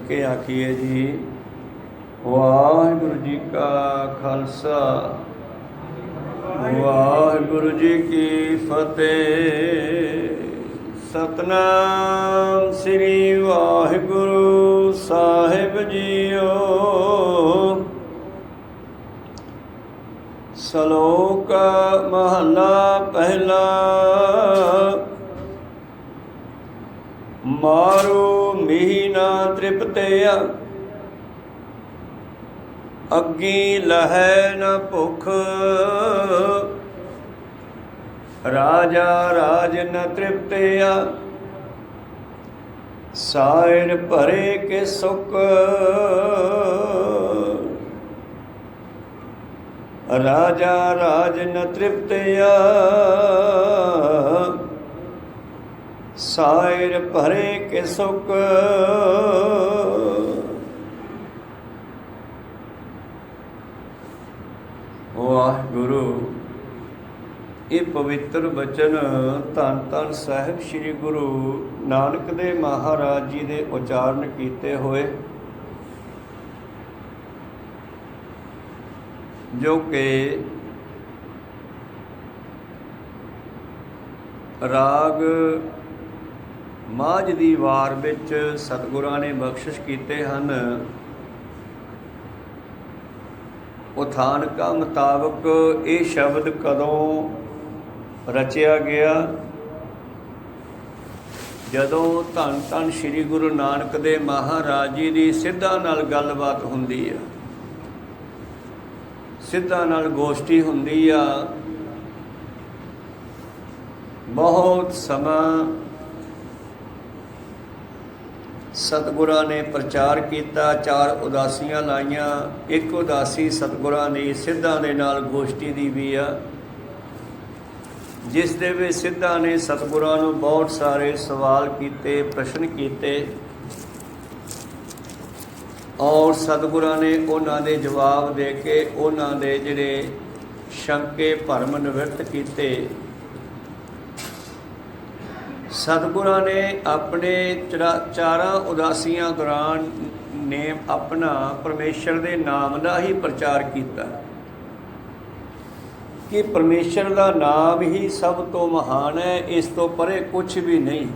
सदके आखिए जी। वाहिगुरु जी का खालसा वाहिगुरु जी की फतेह। सतनाम श्री वाहिगुरु साहिब जीओ। सलोक महला पहला। मारो मिही ना तृप्तिया, अग्गी लहै न भुख। राजा राज न तृप्तिया, साइर भरे के सुख। राजा राज न तृप्तिया, साइर भरे के सुख। वाहिगुरु ये पवित्र बचन धन धन साहिब श्री गुरु नानक देव महाराज जी के उचारण किए हुए, जो कि राग माझ दी वार विच सतगुरां ने बख्शिश कीते हन। उथानका मुताबक ये शब्द कदों रचिया गया, जदों धन धन श्री गुरु नानक देव महाराज जी की सिद्धां नाल गलबात हुंदी है, सिद्धां नाल गोष्ठी हुंदी आ। बहुत समा सतगुरां ने प्रचार किया, 4 उदासियां लाइया। एक उदासी सतगुरां ने सिद्धां दे नाल गोष्ठी दी भी आ, जिस दे विच सिद्धां ने सतगुरां नूं बहुत सारे सवाल किए, प्रश्न किए, और सतगुरां ने उन्हां दे जवाब दे के उन्हां दे जिहड़े शंके भरम निवृत्त किए। सतगुरां ने अपने 4 उदासियां दौरान ने अपना परमेश्वर के नाम का ही प्रचार किया कि परमेश्वर का नाम ही सब तो महान है, इस तो परे कुछ भी नहीं।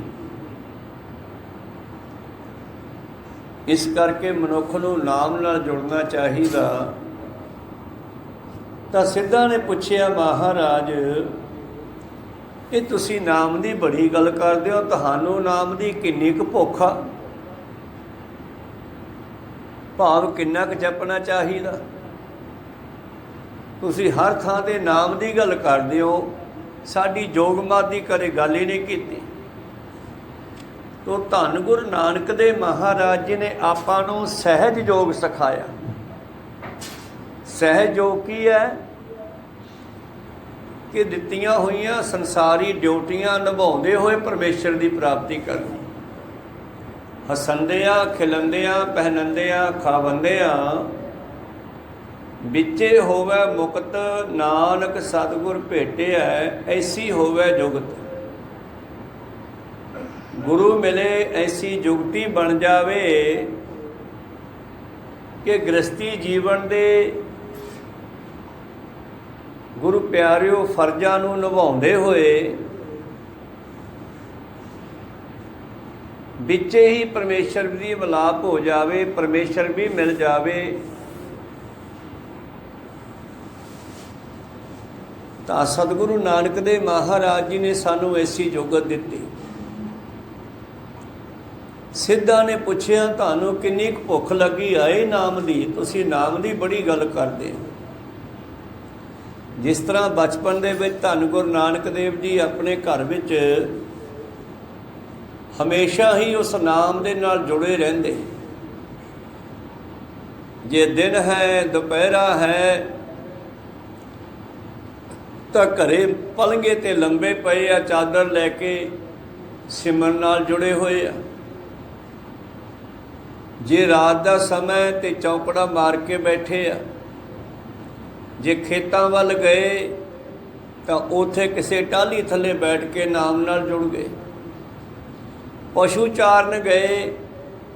इस करके मनुख नूं नाम नाल जुड़ना चाहिए। तो सिद्धां ने पूछया, महाराज ये तुसी नाम की बड़ी गल करदे हो, तुहानूं नाम की किन्नी क भुख आ, भाव किन्ना क जपना चाहिए। तुसी हर थां ते नाम की गल करदे हो, साडी जोगमात की कदे गल ही नहीं कीती। तो धन गुरु नानक देव महाराज जी ने आपां नूं सहज योग सिखाया। सहज योग की है कि दित्तियां हुई संसारी ड्यूटियां निभाउंदे हुए परमेश्वर की प्राप्ति करनी। हसंदिया खिलंदिया पहनंदिया खावंदिया बिचे होवे मुक्त, नानक सतगुर भेटिया ऐसी होवे जुगत। गुरु मिले ऐसी जुगती बन जावे कि गृहस्थी जीवन दे गुरु प्यारिओ फर्जां नूं निभाउंदे होए विचे ही परमेश्वर की मिलाप हो जावे, परमेश्वर भी मिल जावे। तो सतगुरु नानक देव महाराज जी ने सानू ऐसी जोगत दिती। सिद्धां ने पुछया, तुहानूं किन्नी क भुख लगी आए नाम दी, तुसीं नाम दी बड़ी गल करदे हो। जिस तरह बचपन दे विच धन गुरु नानक देव जी अपने घर विच हमेशा ही उस नाम दे नाल जुड़े रहंदे। जे दिन है दोपहरा है तो घरे पलंगे ते लंबे पए आ, चादर लैके सिमरन नाल जुड़े हुए आ। जे रात का समय तो चौंकड़ा मार के बैठे आ। जे खेतों वाल गए तो उत्थे किसी टाली थले बैठ के नाम नाल जुड़ गए। पशु चारन गए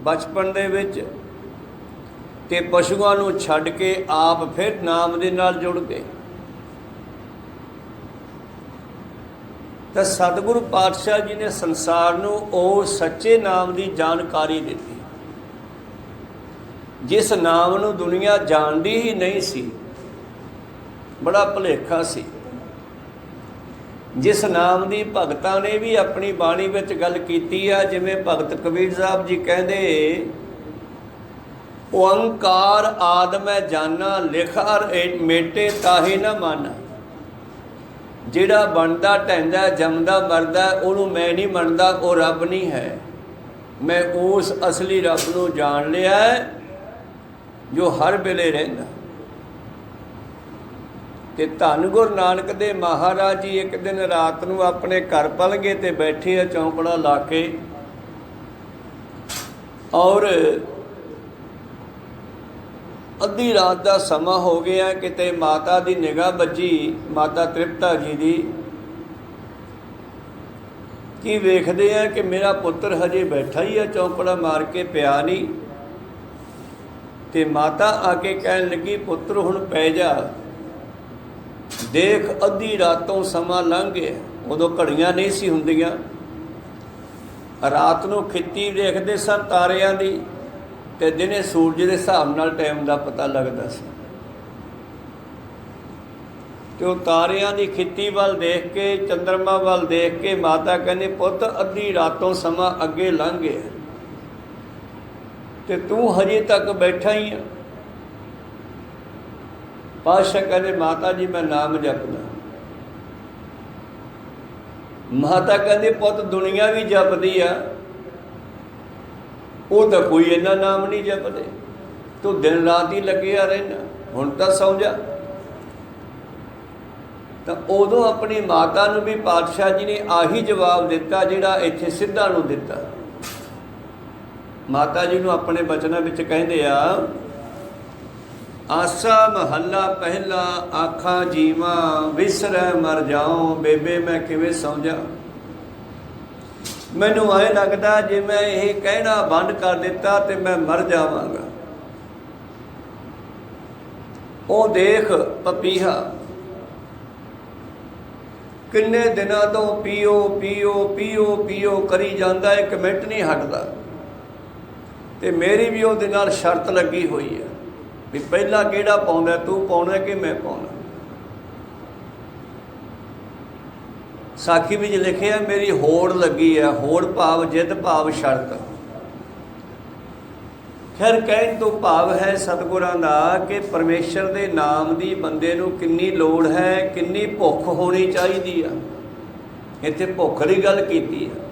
ਬਚਪਨ ਦੇ ਵਿੱਚ ਤੇ ਪਸ਼ੂਆਂ ਨੂੰ ਛੱਡ ਕੇ ਆਪ ਫਿਰ ਨਾਮ ਦੇ ਨਾਲ ਜੁੜ ਗਏ। ਤਾਂ ਸਤਿਗੁਰੂ ਪਾਤਸ਼ਾਹ ਜੀ ਨੇ ਸੰਸਾਰ ਨੂੰ ਉਹ ਸੱਚੇ ਨਾਮ ਦੀ ਜਾਣਕਾਰੀ ਦਿੱਤੀ, ਜਿਸ ਨਾਮ ਨੂੰ ਦੁਨੀਆ ਜਾਣਦੀ ਹੀ ਨਹੀਂ ਸੀ। ਬੜਾ ਭੁਲੇਖਾ ਸੀ। ਜਿਸ ਨਾਮ ਦੀ ਭਗਤਾਂ ਨੇ ਵੀ ਆਪਣੀ ਬਾਣੀ ਵਿੱਚ ਗੱਲ ਕੀਤੀ ਆ, ਜਿਵੇਂ ਭਗਤ ਕਬੀਰ ਸਾਹਿਬ ਜੀ ਕਹਿੰਦੇ, ਓੰਕਾਰ ਆਦਿ ਮੈਂ ਜਾਨਾ ਲਿਖਾਰ ਮੇਟੇ ਤਾਹੇ ਨਾ ਮੰਨ। ਜਿਹੜਾ ਬਣਦਾ ਢਹਿੰਦਾ ਜੰਮਦਾ ਮਰਦਾ ਉਹਨੂੰ ਮੈਂ ਨਹੀਂ ਮੰਨਦਾ, ਉਹ ਰੱਬ ਨਹੀਂ ਹੈ। ਮੈਂ ਉਸ ਅਸਲੀ ਰੱਬ ਨੂੰ ਜਾਣ ਲਿਆ ਜੋ ਹਰ ਵੇਲੇ ਰਹਿੰਦਾ। ਤੇ ਧੰਨ ਗੁਰੂ ਨਾਨਕ ਦੇ ਮਹਾਰਾਜ ਜੀ ਇੱਕ ਦਿਨ ਰਾਤ ਨੂੰ ਆਪਣੇ ਘਰ ਪਲਗੇ ਤੇ ਬੈਠੇ ਆ ਚੌਂਕੜਾ ਲਾ ਕੇ, ਔਰ ਅੱਧੀ ਰਾਤ ਦਾ ਸਮਾਂ ਹੋ ਗਿਆ। ਕਿਤੇ ਮਾਤਾ ਦੀ ਨਿਗਾਹ ਵੱਜੀ, ਮਾਤਾ ਤ੍ਰਿਪਤਾ ਜੀ ਦੀ। ਕੀ ਵੇਖਦੇ ਆ ਕਿ ਮੇਰਾ ਪੁੱਤਰ ਹਜੇ ਬੈਠਾ ਹੀ ਆ, ਚੌਂਕੜਾ ਮਾਰ ਕੇ ਪਿਆ ਨਹੀਂ। ਤੇ ਮਾਤਾ ਆ ਕੇ ਕਹਿਣ ਲੱਗੀ, ਪੁੱਤਰ ਹੁਣ ਪੈ ਜਾ, ਦੇਖ ਅੱਧੀ ਰਾਤੋਂ ਸਮਾਂ ਲੰਘ ਗਿਆ। ਉਦੋਂ ਘੜੀਆਂ ਨਹੀਂ ਸੀ ਹੁੰਦੀਆਂ, ਰਾਤ ਨੂੰ ਖਿੱਤੀ ਦੇਖਦੇ ਸਨ ਤਾਰਿਆਂ ਦੀ, ਤੇ ਦਿਨੇ ਸੂਰਜ ਦੇ ਹਿਸਾਬ ਨਾਲ ਟਾਈਮ ਦਾ ਪਤਾ ਲੱਗਦਾ ਸੀ। ਤੇ ਉਹ ਤਾਰਿਆਂ ਦੀ ਖਿੱਤੀ ਵੱਲ ਦੇਖ ਕੇ, ਚੰਦਰਮਾ ਵੱਲ ਦੇਖ ਕੇ ਮਾਤਾ ਕਹਿੰਦੀ, ਪੁੱਤ ਅੱਧੀ ਰਾਤੋਂ ਸਮਾਂ ਅੱਗੇ ਲੰਘ ਗਿਆ ਤੇ ਤੂੰ ਹਜੇ ਤੱਕ ਬੈਠਾ ਹੀ ਆ। ਪਾਤਸ਼ਾਹ ਕਹਿੰਦੇ, ਮਾਤਾ ਜੀ ਮੈਂ ਨਾਮ ਜਪਦਾ। ਮਾਤਾ ਕਹਿੰਦੀ, ਪੁੱਤ ਦੁਨੀਆ ਵੀ ਜਪਦੀ ਆ, ਉਹ ਤਾਂ ਕੋਈ ਇੰਨਾ ਨਾਮ ਨਹੀਂ ਜਪਦੇ, ਤੂੰ ਦਿਨ ਰਾਤ ਹੀ ਲੱਗਿਆ ਰਹਿਣਾ, ਹੁਣ ਤਾਂ ਸੌਂ ਜਾ। ਤਾਂ ਉਦੋਂ ਆਪਣੀ ਮਾਤਾ ਨੂੰ ਵੀ ਪਾਤਸ਼ਾਹ ਜੀ ਨੇ ਆਹੀ ਜਵਾਬ ਦਿੱਤਾ ਜਿਹੜਾ ਇੱਥੇ ਸਿੱਧਾਂ ਨੂੰ ਦਿੱਤਾ। ਮਾਤਾ ਜੀ ਨੂੰ ਆਪਣੇ ਬਚਨਾਂ ਵਿੱਚ ਕਹਿੰਦੇ ਆ, ਆਸਾ ਮਹੱਲਾ ਪਹਿਲਾ ਆਖਾਂ ਜੀਵਾਂ ਵਿਸਰੈ ਮਰ ਜਾਉ, ਬੇਬੇ ਮੈਂ ਕਿਵੇਂ ਸੌਂ ਜਾ। ਮੈਨੂੰ ਐਂ ਲੱਗਦਾ ਜੇ ਮੈਂ ਇਹ ਕਹਿਣਾ ਬੰਦ ਕਰ ਦਿੱਤਾ ਤੇ ਮੈਂ ਮਰ ਜਾਵਾਂਗਾ। ਉਹ ਦੇਖ ਪਪੀਹਾ ਕਿੰਨੇ ਦਿਨਾਂ ਤੋਂ ਪੀਓ ਪੀਓ ਪੀਓ ਪੀਓ ਕਰੀ ਜਾਂਦਾ, ਇੱਕ ਮਿੰਟ ਨਹੀਂ ਹਟਦਾ। ਤੇ ਮੇਰੀ ਵੀ ਉਹਦੇ ਨਾਲ ਸ਼ਰਤ ਲੱਗੀ ਹੋਈ ਹੈ ਵੀ ਪਹਿਲਾਂ ਕਿਹੜਾ ਪਾਉਂਦਾ, ਤੂੰ ਪਾਉਣਾ ਕਿ ਮੈਂ ਪਾਉਣਾ। ਸਾਖੀ ਵਿੱਚ ਲਿਖਿਆ, ਮੇਰੀ ਹੋੜ ਲੱਗੀ ਹੈ। ਹੋੜ ਭਾਵ ਜਿੱਦ ਭਾਵ ਸ਼ਰਤ। ਖੈਰ ਕਹਿਣ ਤੋਂ ਭਾਵ ਹੈ ਸਤਿਗੁਰਾਂ ਦਾ ਕਿ ਪਰਮੇਸ਼ਰ ਦੇ ਨਾਮ ਦੀ ਬੰਦੇ ਨੂੰ ਕਿੰਨੀ ਲੋੜ ਹੈ, ਕਿੰਨੀ ਭੁੱਖ ਹੋਣੀ ਚਾਹੀਦੀ ਆ। ਇੱਥੇ ਭੁੱਖ ਦੀ ਗੱਲ ਕੀਤੀ ਹੈ।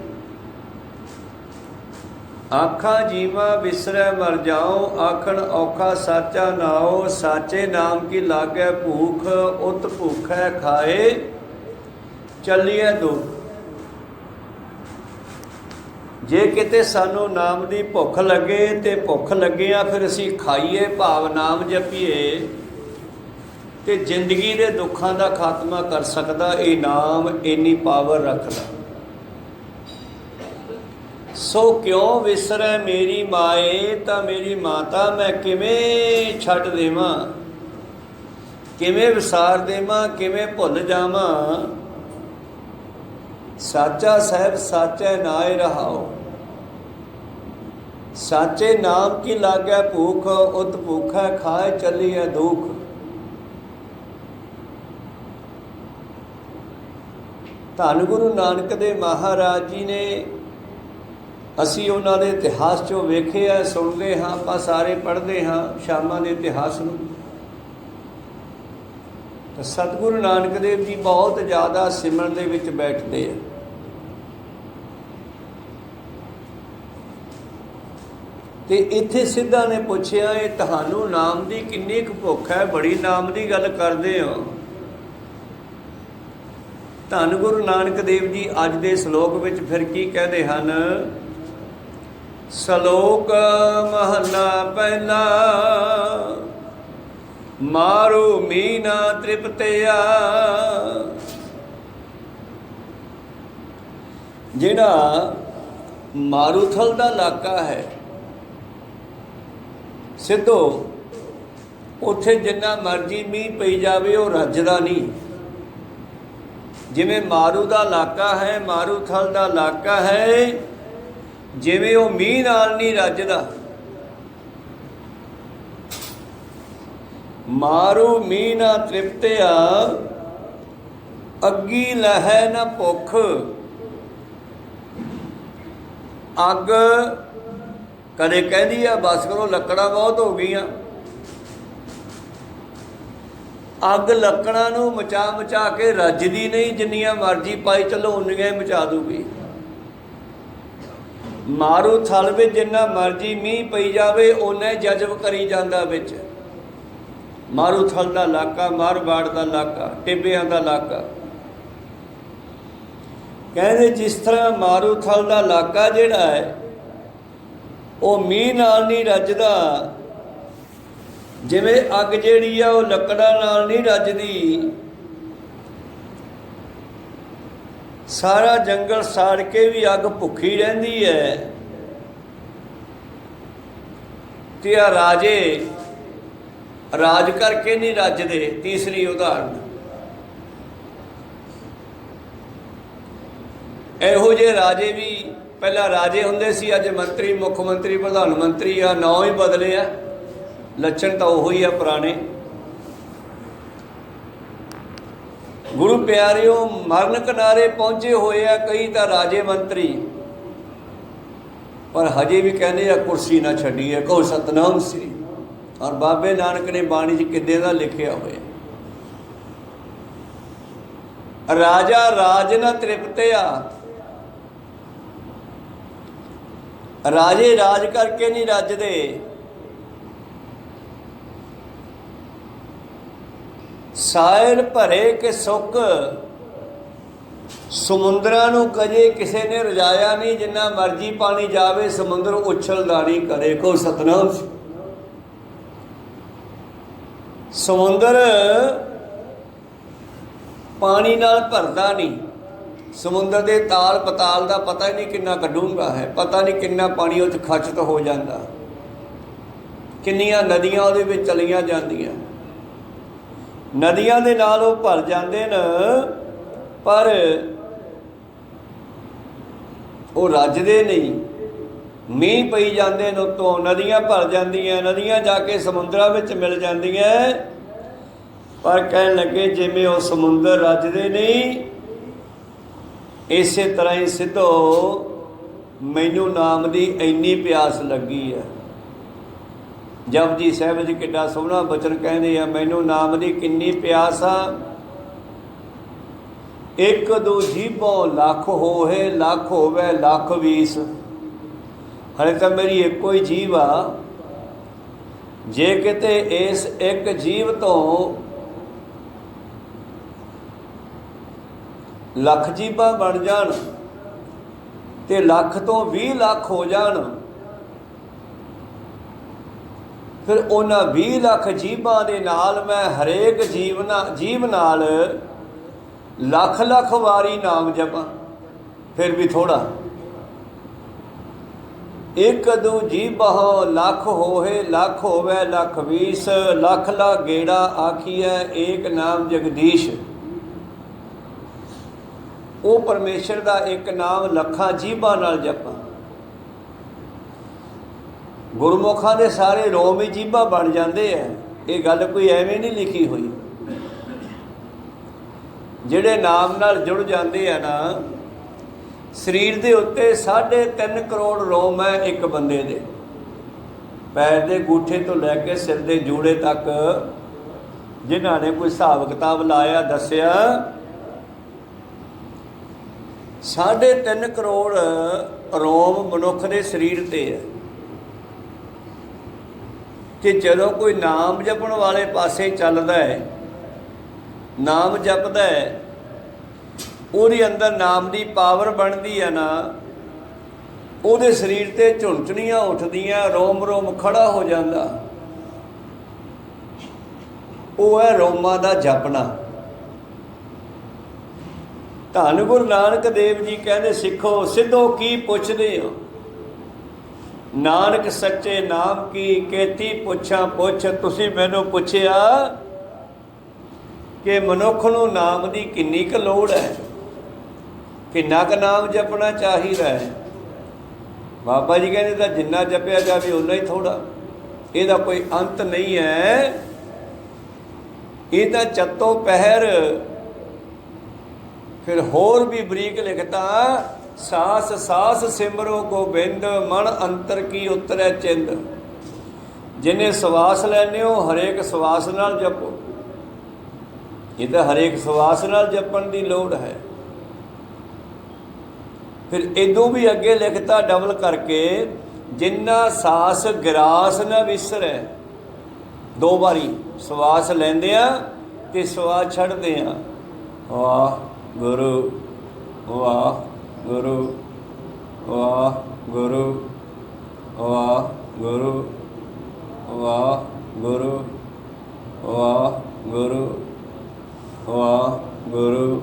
ਆਖਾਂ ਜੀਵਾਂ ਵਿਸਰੈ ਮਰ ਜਾਉ, ਆਖਣ ਔਖਾ ਸਾਚਾ ਨਾਉ। ਸਾਚੇ ਨਾਮ ਕੀ ਲਾਗੈ ਭੂਖ, ਉਤ ਭੂਖੈ ਖਾਏ ਚੱਲੀਏ ਦੁੱਖ। ਜੇ ਕਿਤੇ ਸਾਨੂੰ ਨਾਮ ਦੀ ਭੁੱਖ ਲੱਗੇ ਤੇ ਭੁੱਖ ਲੱਗਿਆ ਫਿਰ ਅਸੀਂ ਖਾਈਏ ਭਾਵ ਨਾਮ ਜਪੀਏ ਤੇ ਜ਼ਿੰਦਗੀ ਦੇ ਦੁੱਖਾਂ ਦਾ ਖਾਤਮਾ ਕਰ ਸਕਦਾ ਇਹ ਨਾਮ, ਇੰਨੀ ਪਾਵਰ ਰੱਖਦਾ। ਸੋ ਕਿਉਂ ਵਿਸਰੈ ਮੇਰੀ ਮਾਏ, ਤਾਂ ਮੇਰੀ ਮਾਤਾ ਮੈਂ ਕਿਵੇਂ ਛੱਡ ਦੇਵਾਂ, ਕਿਵੇਂ ਵਿਸਾਰ ਦੇਵਾਂ, ਕਿਵੇਂ ਭੁੱਲ ਜਾਵਾਂ। ਸਾਚਾ ਸਾਹਿਬ ਸਾਚੈ ਨਾਇ ਰਹਾਓ, ਸਾਚੇ ਨਾਮ ਕੀ ਲਾਗੈ ਭੂਖ, ਉਤ ਭੂਖੈ ਖਾਏ ਚੱਲੀਐ ਦੁਖ। ਧੰਨ ਗੁਰੂ ਨਾਨਕ ਦੇ ਮਹਾਰਾਜ ਜੀ ਨੇ, ਅਸੀਂ ਉਹਨਾਂ ਦੇ ਇਤਿਹਾਸ 'ਚੋਂ ਵੇਖਿਆ, ਸੁਣਦੇ ਹਾਂ, ਆਪਾਂ ਸਾਰੇ ਪੜ੍ਹਦੇ ਹਾਂ ਸ਼ਾਮਾਂ ਦੇ ਇਤਿਹਾਸ ਨੂੰ। ਤਾਂ ਸਤਿਗੁਰੂ ਨਾਨਕ ਦੇਵ ਜੀ ਬਹੁਤ ਜ਼ਿਆਦਾ ਸਿਮਰਨ ਦੇ ਵਿੱਚ ਬੈਠਦੇ ਆ। ਤੇ ਇੱਥੇ ਸਿੱਧਾ ਨੇ ਪੁੱਛਿਆ, ਇਹ ਤੁਹਾਨੂੰ ਨਾਮ ਦੀ ਕਿੰਨੀ ਕੁ ਭੁੱਖ ਹੈ, ਬੜੀ ਨਾਮ ਦੀ ਗੱਲ ਕਰਦੇ ਹੋ। ਧੰਨ ਗੁਰੂ ਨਾਨਕ ਦੇਵ ਜੀ ਅੱਜ ਦੇ ਸ਼ਲੋਕ ਵਿੱਚ ਫਿਰ ਕੀ ਕਹਿੰਦੇ ਹਨ। ਸ਼ਲੋਕ ਮਹਲਾ ਪਹਿਲਾ, ਮਾਰੂ ਮੀਨਾ ਤ੍ਰਿਪਤਿਆ। ਜਿਹੜਾ ਮਾਰੂਥਲ ਦਾ ਇਲਾਕਾ ਹੈ, ਸਿੱਧੋ ਉੱਥੇ ਜਿੰਨਾ ਮਰਜ਼ੀ ਮੀਂਹ ਪਈ ਜਾਵੇ ਉਹ ਰੱਜਦਾ ਨਹੀਂ। ਜਿਵੇਂ ਮਾਰੂ ਦਾ ਇਲਾਕਾ ਹੈ, ਮਾਰੂਥਲ ਦਾ ਇਲਾਕਾ ਹੈ, ਜਿਵੇਂ ਉਹ ਮੀਂਹ ਨਾਲ ਨਹੀਂ ਰੱਜਦਾ। ਮਾਰੂ ਮੀਂਹ ਨਾ ਤ੍ਰਿਪਤਿਆ, ਅੱਗੀ ਲਹੈ ਨਾ ਭੁੱਖ। ਅੱਗ ਕਦੇ ਕਹਿੰਦੀ ਆ ਬਸ ਕਰੋ ਲੱਕੜਾਂ ਬਹੁਤ ਹੋ ਗਈਆਂ, ਅੱਗ ਲੱਕੜਾਂ ਨੂੰ ਮਚਾ ਮਚਾ ਕੇ ਰੱਜਦੀ ਨਹੀਂ, ਜਿੰਨੀਆਂ ਮਰਜ਼ੀ ਪਾਈ ਚਲੋ ਉਨੀਆਂ ਹੀ ਮਚਾ ਦੂਗੀ। ਮਾਰੂਥਲ ਵਿੱਚ ਜਿੰਨਾ ਮਰਜ਼ੀ ਮੀਂਹ ਪਈ ਜਾਵੇ ਓਨਾ ਜਜ਼ਬ ਕਰੀ ਜਾਂਦਾ ਵਿੱਚ। ਮਾਰੂਥਲ ਦਾ ਇਲਾਕਾ, ਮਾਰਵਾੜ ਦਾ ਇਲਾਕਾ, ਟਿੱਬਿਆਂ ਦਾ ਇਲਾਕਾ। ਕਹਿੰਦੇ ਜਿਸ ਤਰ੍ਹਾਂ ਮਾਰੂਥਲ ਦਾ ਇਲਾਕਾ ਜਿਹੜਾ ਹੈ ਉਹ ਮੀਂਹ ਨਾਲ ਨਹੀਂ ਰੱਜਦਾ, ਜਿਵੇਂ ਅੱਗ ਜਿਹੜੀ ਆ ਉਹ ਲੱਕੜਾਂ ਨਾਲ ਨਹੀਂ ਰੱਜਦੀ। ਸਾਰਾ ਜੰਗਲ ਸਾੜ ਕੇ ਵੀ ਅੱਗ ਭੁੱਖੀ ਰਹਿੰਦੀ ਹੈ, ਤੇ ਆ ਰਾਜੇ ਰਾਜ ਕਰਕੇ ਨਹੀਂ ਰੱਜਦੇ। ਤੀਸਰੀ ਉਦਾਹਰਨ, ਇਹੋ ਜਿਹੇ ਰਾਜੇ ਵੀ ਪਹਿਲਾਂ ਰਾਜੇ ਹੁੰਦੇ ਸੀ, ਅੱਜ ਮੰਤਰੀ, ਮੁੱਖ ਮੰਤਰੀ, ਪ੍ਰਧਾਨ ਮੰਤਰੀ ਆ, ਨਾਂ ਹੀ ਬਦਲੇ ਆ, ਲੱਛਣ ਤਾਂ ਉਹੀ ਆ ਪੁਰਾਣੇ। ਗੁਰੂ ਪਿਆਰਿਓ, ਮਰਨ ਕਿਨਾਰੇ ਪਹੁੰਚੇ ਹੋਏ ਆ ਕਈ ਤਾਂ ਰਾਜੇ ਮੰਤਰੀ, ਪਰ ਹਜੇ ਵੀ ਕਹਿੰਦੇ ਆ ਕੁਰਸੀ ਨਾ ਛੱਡੀ ਹੈ, ਕਹੋ ਸਤਨਾਮ ਸ੍ਰੀ। ਔਰ ਬਾਬੇ ਨਾਨਕ ਨੇ ਬਾਣੀ 'ਚ ਕਿੱਦੇ ਦਾ ਲਿਖਿਆ ਹੋਇਆ, ਰਾਜਾ ਰਾਜ ਨਾ ਤ੍ਰਿਪਤਿਆ। ਰਾਜੇ ਰਾਜ ਕਰਕੇ ਨਹੀਂ ਰੱਜਦੇ। ਸਾਇਲ ਭਰੇ ਕਿ ਸੁੱਕ, ਸਮੁੰਦਰਾਂ ਨੂੰ ਕਦੇ ਕਿਸੇ ਨੇ ਰਜਾਇਆ ਨਹੀਂ, ਜਿੰਨਾ ਮਰਜ਼ੀ ਪਾਣੀ ਜਾਵੇ ਸਮੁੰਦਰ ਉਛਲਦਾ ਨਹੀਂ ਕਰੇ, ਕੋ ਸਤਨਾਮ। ਸਮੁੰਦਰ ਪਾਣੀ ਨਾਲ ਭਰਦਾ ਨਹੀਂ, ਸਮੁੰਦਰ ਦੇ ਤਾਲ ਪਤਾਲ ਦਾ ਪਤਾ ਹੀ ਨਹੀਂ ਕਿੰਨਾ ਕੱਢੂਗਾ ਹੈ, ਪਤਾ ਨਹੀਂ ਕਿੰਨਾ ਪਾਣੀ ਉਹ 'ਚ ਖਚਤ ਹੋ ਜਾਂਦਾ, ਕਿੰਨੀਆਂ ਨਦੀਆਂ ਉਹਦੇ ਵਿੱਚ ਚਲੀਆਂ ਜਾਂਦੀਆਂ, ਨਦੀਆਂ ਦੇ ਨਾਲ ਉਹ ਭਰ ਜਾਂਦੇ ਨੇ, ਪਰ ਉਹ ਰੱਜਦੇ ਨਹੀਂ। ਮੀਂਹ ਪਈ ਜਾਂਦੇ ਨੇ ਉੱਤੋਂ, ਨਦੀਆਂ ਭਰ ਜਾਂਦੀਆਂ, ਨਦੀਆਂ ਜਾ ਕੇ ਸਮੁੰਦਰਾਂ ਵਿੱਚ ਮਿਲ ਜਾਂਦੀਆਂ, ਪਰ ਕਹਿਣ ਲੱਗੇ ਜਿਵੇਂ ਉਹ ਸਮੁੰਦਰ ਰੱਜਦੇ ਨਹੀਂ, ਇਸੇ ਤਰ੍ਹਾਂ ਹੀ ਸਿੱਧੋ ਮੈਨੂੰ ਨਾਮ ਦੀ ਇੰਨੀ ਪਿਆਸ ਲੱਗੀ ਹੈ। ਜਪਜੀ ਸਾਹਿਬ ਜੀ ਕਿੱਡਾ ਸੋਹਣਾ ਬਚਨ ਕਹਿੰਦੇ ਆ, ਮੈਨੂੰ ਨਾਮ ਦੀ ਕਿੰਨੀ ਪਿਆਸ ਆ। ਇੱਕ ਦੋ ਜੀਭੋਂ ਲੱਖ ਹੋਏ, ਲੱਖ ਹੋਵੇ ਲੱਖ 20। ਹਲੇ ਤਾਂ ਮੇਰੀ ਇੱਕੋ ਹੀ ਜੀਭ ਆ, ਜੇ ਕਿਤੇ ਇਸ ਇੱਕ ਜੀਭ ਤੋਂ ਲੱਖ ਜੀਭਾਂ ਬਣ ਜਾਣ ਤੇ ਲੱਖ ਤੋਂ 20 ਲੱਖ ਹੋ ਜਾਣ, ਫਿਰ ਉਹਨਾਂ 20 ਲੱਖ ਜੀਭਾਂ ਦੇ ਨਾਲ ਮੈਂ ਹਰੇਕ ਜੀਭ ਨਾਲ ਲੱਖ ਲੱਖ ਵਾਰੀ ਨਾਮ ਜਪਾਂ, ਫਿਰ ਵੀ ਥੋੜਾ। ਇੱਕ ਦੂ ਜੀਭਹੁ ਲੱਖ ਹੋਏ, ਲੱਖ ਹੋਵੇ ਲੱਖ 20, ਲੱਖ ਲਾ ਗੇੜਾ ਆਖੀਐ ਏਕ ਨਾਮ ਜਗਦੀਸ਼। ਉਹ ਪਰਮੇਸ਼ਰ ਦਾ ਇੱਕ ਨਾਮ ਲੱਖਾਂ ਜੀਭਾਂ ਨਾਲ ਜਪਾਂ। ਗੁਰਮੁਖਾਂ ਦੇ ਸਾਰੇ ਰੋਮ ਹੀ ਜੀਭਾਂ ਬਣ ਜਾਂਦੇ ਆ, ਇਹ ਗੱਲ ਕੋਈ ਐਵੇਂ ਨਹੀਂ ਲਿਖੀ ਹੋਈ। ਜਿਹੜੇ ਨਾਮ ਨਾਲ ਜੁੜ ਜਾਂਦੇ ਆ ਨਾ, ਸਰੀਰ ਦੇ ਉੱਤੇ 3.5 ਕਰੋੜ ਰੋਮ ਹੈ ਇੱਕ ਬੰਦੇ ਦੇ, ਪੈਰ ਦੇ ਗੂਠੇ ਤੋਂ ਲੈ ਕੇ ਸਿਰ ਦੇ ਜੂੜੇ ਤੱਕ। ਜਿਨ੍ਹਾਂ ਨੇ ਕੋਈ ਹਿਸਾਬ ਕਿਤਾਬ ਲਾਇਆ ਦੱਸਿਆ 3.5 ਕਰੋੜ ਰੋਮ ਮਨੁੱਖ ਦੇ ਸਰੀਰ ਤੇ ਹੈ। ਕਿ ਜਦੋਂ ਕੋਈ ਨਾਮ ਜਪਣ ਵਾਲੇ ਪਾਸੇ ਚੱਲਦਾ ਹੈ, ਨਾਮ ਜਪਦਾ ਹੈ, ਉਹਦੇ ਅੰਦਰ ਨਾਮ ਦੀ ਪਾਵਰ ਬਣਦੀ ਹੈ ਨਾ, ਉਹਦੇ ਸਰੀਰ ਤੇ ਝੁੰਝਣੀਆਂ ਉੱਠਦੀਆਂ, ਰੋਮ ਰੋਮ ਖੜਾ ਹੋ ਜਾਂਦਾ। ਉਹ ਹੈ ਰੋਮਾਂ ਦਾ ਜਪਣਾ। ਧੰਨ ਗੁਰੂ ਨਾਨਕ ਦੇਵ ਜੀ ਕਹਿੰਦੇ, ਸਿੱਖੋ ਸਿੱਧੋ ਕੀ ਪੁੱਛਦੇ ਹੋ, ਨਾਨਕ ਸੱਚੇ ਨਾਮ ਕੀ ਕੇਤੀ ਪੁੱਛਾਂ ਪੁੱਛ। ਤੁਸੀਂ ਮੈਨੂੰ ਪੁੱਛਿਆ ਕਿ ਮਨੁੱਖ ਨੂੰ ਨਾਮ ਦੀ ਕਿੰਨੀ ਕੁ ਲੋੜ ਹੈ, ਕਿੰਨਾ ਕੁ ਨਾਮ ਜਪਣਾ ਚਾਹੀਦਾ ਹੈ। ਬਾਬਾ ਜੀ ਕਹਿੰਦੇ ਤਾਂ ਜਿੰਨਾ ਜਪਿਆ ਜਾਵੇ ਓਨਾ ਹੀ ਥੋੜ੍ਹਾ, ਇਹਦਾ ਕੋਈ ਅੰਤ ਨਹੀਂ ਹੈ। ਇਹ ਤਾਂ ਚੱਤੋ ਪਹਿਰ। ਫਿਰ ਹੋਰ ਵੀ ਬਰੀਕ ਲਿਖਤਾ, ਸਾਸ ਸਾਸ ਸਿਮਰੋ ਗੋਬਿੰਦ, ਮਨ ਅੰਤਰ ਕੀ ਉਤਰੈ ਚਿੰਦ। ਜਿੰਨੇ ਸਵਾਸ ਲੈਂਦੇ ਹੋ ਹਰੇਕ ਸਵਾਸ ਨਾਲ ਜਪੋ। ਇਹ ਤਾਂ ਹਰੇਕ ਸਵਾਸ ਨਾਲ ਜਪਣ ਦੀ ਲੋੜ ਹੈ। ਫਿਰ ਇਦੋਂ ਵੀ ਅੱਗੇ ਲਿਖਤਾ ਡਬਲ ਕਰਕੇ, ਜਿੰਨਾ ਸਾਸ ਗਰਾਸ ਨਾ ਵਿਸਰੈ। ਦੋ ਵਾਰੀ ਸਵਾਸ ਲੈਂਦੇ ਆ ਤੇ ਸਵਾਸ ਛੱਡਦੇ ਆ। ਵਾਹ ਗੁਰੂ ਵਾਹ ਗੁਰੂ ਵਾਹ ਗੁਰੂ ਵਾਹ ਗੁਰੂ ਵਾਹ ਗੁਰੂ ਵਾਹ ਗੁਰੂ ਵਾਹ ਗੁਰੂ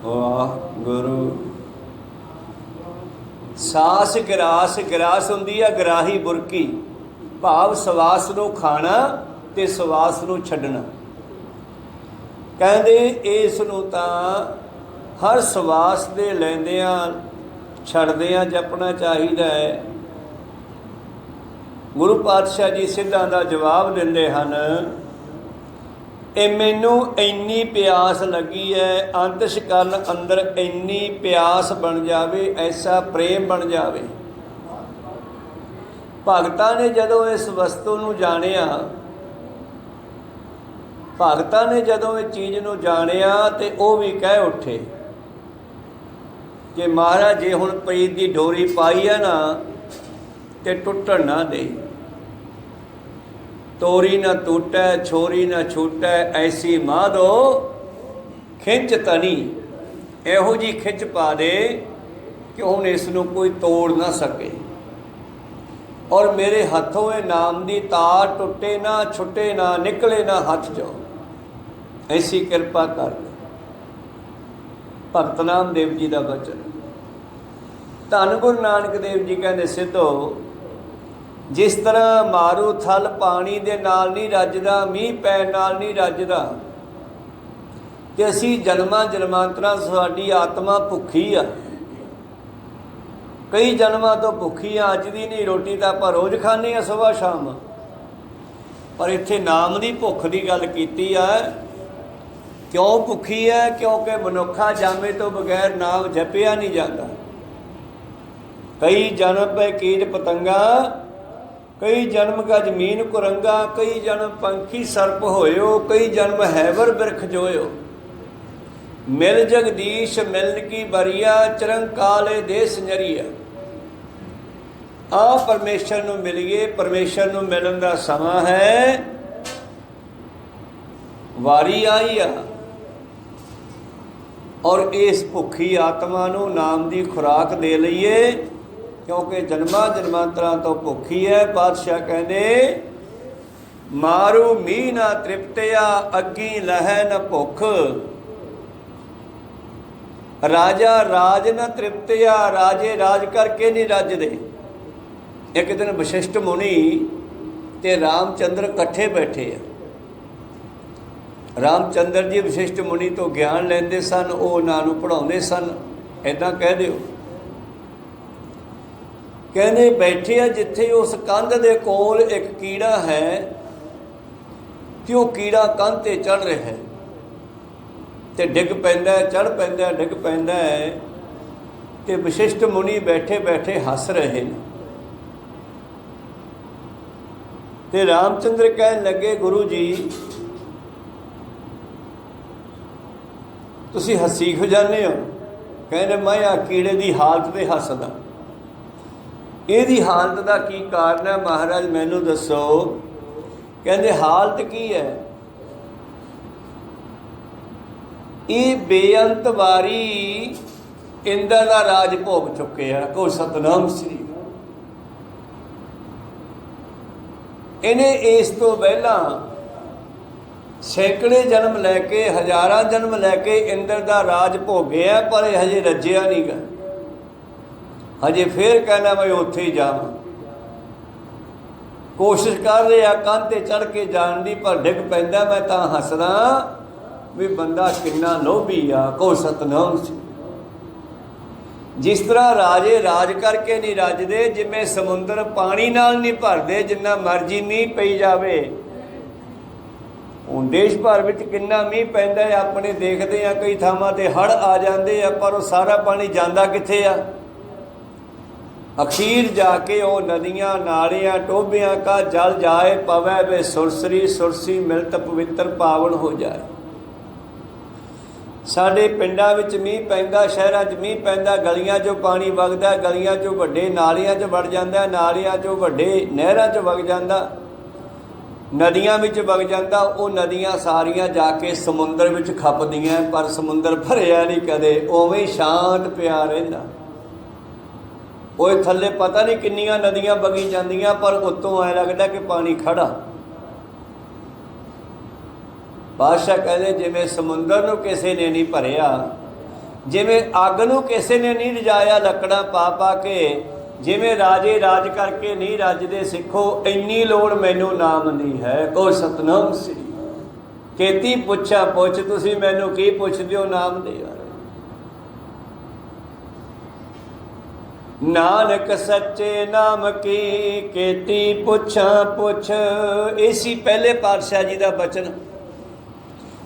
ਵਾਹ ਗੁਰੂ। ਸਾਸ ਗਰਾਸ, ਗਰਾਸ ਹੁੰਦੀ ਆ ਗਰਾਹੀ ਬੁਰਕੀ, ਭਾਵ ਸਵਾਸ ਨੂੰ ਖਾਣਾ ਤੇ ਸਵਾਸ ਨੂੰ ਛੱਡਣਾ। ਕਹਿੰਦੇ ਇਸ ਨੂੰ ਤਾਂ ਹਰ ਸਵਾਸ ਦੇ ਲੈਂਦਿਆਂ ਛੱਡਦਿਆਂ ਜਪਣਾ ਚਾਹੀਦਾ ਹੈ। ਗੁਰੂ ਪਾਤਸ਼ਾਹ ਜੀ ਸਿੱਧਾਂ ਦਾ ਜਵਾਬ ਦਿੰਦੇ ਹਨ, ਇਹ ਮੈਨੂੰ ਇੰਨੀ ਪਿਆਸ ਲੱਗੀ ਹੈ, ਅੰਤਿਸ਼ ਕਰਨ ਅੰਦਰ ਇੰਨੀ ਪਿਆਸ ਬਣ ਜਾਵੇ, ਐਸਾ ਪ੍ਰੇਮ ਬਣ ਜਾਵੇ। ਭਗਤਾਂ ਨੇ ਜਦੋਂ ਇਸ ਵਸਤੂ ਨੂੰ ਜਾਣਿਆ, ਭਗਤਾਂ ਨੇ ਜਦੋਂ ਇਹ ਚੀਜ਼ ਨੂੰ ਜਾਣਿਆ ਤੇ ਉਹ ਵੀ ਕਹਿ ਉੱਠੇ ਕਿ ਮਹਾਰਾਜ ਜੇ ਹੁਣ ਪ੍ਰੀਤ ਦੀ ਡੋਰੀ ਪਾਈ ਹੈ ਨਾ ਤੇ ਟੁੱਟਣ ਨਾ ਦੇ। ਤੋਰੀ ਨਾ ਟੁੱਟੈ ਛੋਰੀ ਨਾ ਛੂਟੈ, ਐਸੀ ਮਾਧੋ ਖਿੱਚ ਤਨੀ। ਇਹੋ ਜੀ ਖਿੱਚ ਪਾ ਦੇ ਕਿ ਹੁਣ ਇਸ ਨੂੰ ਕੋਈ ਤੋੜ ਨਾ ਸਕੇ। ਔਰ ਮੇਰੇ ਹੱਥੋਂ ਇਹ ਨਾਮ ਦੀ ਤਾਰ ਟੁੱਟੇ ਨਾ, ਛੁੱਟੇ ਨਾ, ਨਿਕਲੇ ਨਾ ਹੱਥ ਚੋਂ, ਐਸੀ ਕਿਰਪਾ ਕਰ। ਭਗਤ ਨਾਮਦੇਵ ਜੀ ਦਾ ਬਚਨ। ਧੰਨ ਗੁਰੂ ਨਾਨਕ ਦੇਵ ਜੀ ਕਹਿੰਦੇ, ਸਿੱਧੋ ਜਿਸ ਤਰ੍ਹਾਂ ਮਾਰੂ ਥਲ ਪਾਣੀ ਦੇ ਨਾਲ ਨਹੀਂ ਰੱਜਦਾ, ਮੀਂਹ ਪੈਣ ਨਾਲ ਨਹੀਂ ਰੱਜਦਾ, ਤੇ ਅਸੀਂ ਜਨਮਾਂ ਜਨਮਾਂਤਰਾਂ ਸਾਡੀ ਆਤਮਾ ਭੁੱਖੀ ਆ, ਕਈ ਜਨਮਾਂ ਤੋਂ ਭੁੱਖੀ ਆ। ਅੱਜ ਦੀ ਨਹੀਂ, ਰੋਟੀ ਤਾਂ ਆਪਾਂ ਰੋਜ਼ ਖਾਂਦੇ ਹਾਂ ਸੁਬਾਹ ਸ਼ਾਮ, ਪਰ ਇੱਥੇ ਨਾਮ ਦੀ ਭੁੱਖ ਦੀ ਗੱਲ ਕੀਤੀ ਆ। ਕਿਉਂ ਭੁੱਖੀ ਹੈ? ਕਿਉਂਕਿ ਮਨੁੱਖਾ ਜਾਮੇ ਤੋਂ ਬਗੈਰ ਨਾਮ ਜਪਿਆ ਨਹੀਂ ਜਾਂਦਾ। ਕਈ ਜਨਮ ਪੈ ਕੀਟ ਪਤੰਗਾ, ਕਈ ਜਨਮ ਕਾ ਜ਼ਮੀਨ ਕੁਰੰਗਾ, ਕਈ ਜਨਮ ਪੰਖੀ ਸਰਪ ਹੋਇਓ, ਕਈ ਜਨਮ ਹੈਵਰ ਬਿਰਖ ਜੋਇਓ। ਮਿਲ ਜਗਦੀਸ਼ ਮਿਲਨ ਕੀ ਬਰੀਆ, ਚਰੰਕਾਲੇ ਦੇਸ ਨਰੀਆ। ਆ ਪਰਮੇਸ਼ਰ ਨੂੰ ਮਿਲੀਏ, ਪਰਮੇਸ਼ਰ ਨੂੰ ਮਿਲਣ ਦਾ ਸਮਾਂ ਹੈ, ਵਾਰੀ ਆਈ ਆ। ਔਰ ਇਸ ਭੁੱਖੀ ਆਤਮਾ ਨੂੰ ਨਾਮ ਦੀ ਖੁਰਾਕ ਦੇ ਲਈਏ, ਕਿਉਂਕਿ ਜਨਮਾਂ ਜਨਮਾਂਤਰਾਂ ਤੋਂ ਭੁੱਖੀ ਹੈ। ਪਾਤਸ਼ਾਹ ਕਹਿੰਦੇ, ਮਾਰੂ ਮੀਂਹ ਨਾ ਤ੍ਰਿਪਤਿਆ, ਅੱਗੀ ਲਹੈ ਨ ਭੁੱਖ। ਰਾਜਾ ਰਾਜ ਨ ਤ੍ਰਿਪਤਿਆ, ਰਾਜੇ ਰਾਜ ਕਰਕੇ ਨਹੀਂ ਰੱਜਦੇ। ਇੱਕ ਦਿਨ ਵਸ਼ਿਸ਼ਟ ਮੁਨੀ ਤੇ ਰਾਮਚੰਦਰ ਇਕੱਠੇ ਬੈਠੇ ਆ। ਰਾਮਚੰਦਰ ਜੀ ਵਸ਼ਿਸ਼ਟ ਮੁਨੀ ਤੋਂ ਗਿਆਨ ਲੈਂਦੇ ਸਨ, ਉਹ ਉਹਨਾਂ ਨੂੰ ਪੜ੍ਹਾਉਂਦੇ ਸਨ। ਇੱਦਾਂ ਕਹਿ ਦਿਓ। ਕਹਿੰਦੇ ਬੈਠੇ ਆ ਜਿੱਥੇ ਉਸ ਕੰਧ ਦੇ ਕੋਲ ਇੱਕ ਕੀੜਾ ਹੈ, ਤੇ ਉਹ ਕੀੜਾ ਕੰਧ 'ਤੇ ਚੜ੍ਹ ਰਿਹਾ ਹੈ ਤੇ ਡਿੱਗ ਪੈਂਦਾ, ਚੜ੍ਹ ਪੈਂਦਾ, ਡਿੱਗ ਪੈਂਦਾ ਹੈ। ਤੇ ਵਸ਼ਿਸ਼ਟ ਮੁਨੀ ਬੈਠੇ ਬੈਠੇ ਹੱਸ ਰਹੇ ਨੇ। ਤੇ ਰਾਮਚੰਦਰ ਕਹਿਣ ਲੱਗੇ, ਗੁਰੂ ਜੀ ਤੁਸੀਂ ਹੱਸੀ ਕਿਉਂ ਜਾਂਦੇ ਹੋ? ਕਹਿੰਦੇ, ਮੈਂ ਆ ਕੀੜੇ ਦੀ ਹਾਲਤ 'ਤੇ ਹੱਸਦਾ। ਇਹਦੀ ਹਾਲਤ ਦਾ ਕੀ ਕਾਰਨ ਹੈ ਮਹਾਰਾਜ, ਮੈਨੂੰ ਦੱਸੋ। ਕਹਿੰਦੇ, ਹਾਲਤ ਕੀ ਹੈ? ਇਹ ਬੇਅੰਤ ਵਾਰੀ ਇੰਦਰ ਦਾ ਰਾਜ ਭੋਗ ਚੁੱਕੇ ਆ। ਕੋ ਸਤਨਾਮ ਸ੍ਰੀ। ਇਹਨੇ ਇਸ ਤੋਂ ਪਹਿਲਾਂ ਸੈਂਕੜੇ ਜਨਮ ਲੈ ਕੇ, ਹਜ਼ਾਰਾਂ ਜਨਮ ਲੈ ਕੇ ਇੰਦਰ ਦਾ ਰਾਜ ਭੋਗਿਆ, ਪਰ ਇਹ ਹਜੇ ਰੱਜਿਆ ਨਹੀਂ ਗਾ। ਹਜੇ ਫੇਰ ਕਹਿੰਦਾ ਮੈਂ ਉੱਥੇ ਹੀ ਜਾਵਾਂ। कोशिश कर रहा कंध ते चढ़ के जान दी, पर डिग पैंदा। मैं तां हसदा भी बंदा किन्ना लोभी आ। को सतनाम सी। जिस तरह राजे राज करके नहीं रजदे, जिवें समुंदर पानी नाल नहीं भरदे जिन्ना मर्जी मीह पई जावे। ਹੁਣ देश भर में किन्ना मीह पैंदा है, अपने देखते हैं कई थावां ते हड़ आ जाते हैं, पर वो सारा पानी जाता कित्थे आ? अखीर जाके वो नदियां नालियां टोबियां का जल जाए पवै वे सुरसरी सुरसी मिलत पवित्र पावन हो जाए। साडे पिंडां विच मीह पैंदा, शहरां 'च मीह पैंदा, गलियां 'चों पानी वगदा, गलियां 'चों वड्डे नालियां 'च वड़ जांदा, नालियां 'चों वड्डे नहरां 'च वग जांदा, नदियां विच वग जांदा। वो नदियां सारियां जाके समुंदर विच खपदियां, पर समुंदर भरिया नहीं कदे, उवें शांत पिया रहिंदा। वो थल्ले पता नहीं किन्नियां नदियां वगी जांदियां, पर उत्तों ऐ लगदा कि पानी खड़ा। बादशाह कहदे जिवें समुंदर नूं किसी ने नहीं भरिया, जिवें अग नूं किसी ने नहीं रजाया लकड़ां पा पा के, जिवें राजे राज करके नहीं रजदे सिखो, इन्नी लोड़ मैनू नाम नहीं है। को सतनाम श्री। केती पुछा पुछ, तुसीं मैनू की पुछदे हो नाम दे बारे? नानक सच्चे नाम की केती पुछा पुछ। इसी पहले पातशाह जी का बचन।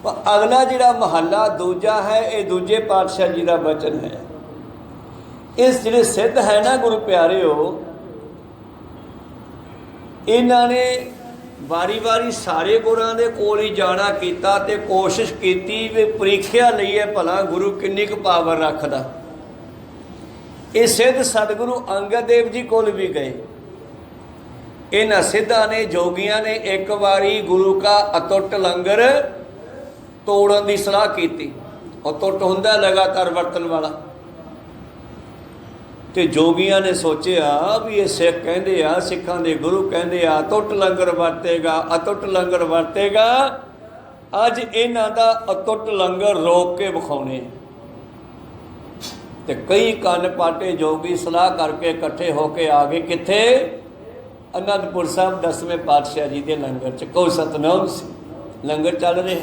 अगला जिहड़ा महला दूजा है, ये दूजे पातशाह जी का बचन है। इस जिहड़े सिद्ध है ना गुरु प्यारिओ, इन्हां ने वारी वारी सारे गुरां दे कोल ही जाना कीता ते कोशिश कीती भी परीखिया लईए भला गुरु किन्नी क पावर रखदा। ये सिद्ध सतगुरु अंगद देव जी कोल भी गए। इन्हां सिद्धां ने जोगियां ने एक बारी गुरु का अतुट लंगर तोड़न की सलाह की। अतुट हुंदा लगातार वरतन वाला। तो जोगियां ने सोचा भी ये सिख कहते आ, सिखां दे गुरु कहते आ अतुट लंगर वरतेगा, अतुट लंगर वरतेगा। अज इन्हां दा अतुट लंगर रोक के विखाउने। तो कई कन पाटे जोगी सलाह करके इकट्ठे होके आ गए कित्थे? आनंदपुर साहब 10वें पातशाह जी के लंगर च। को सतनाम सी। लंगर चल रहे,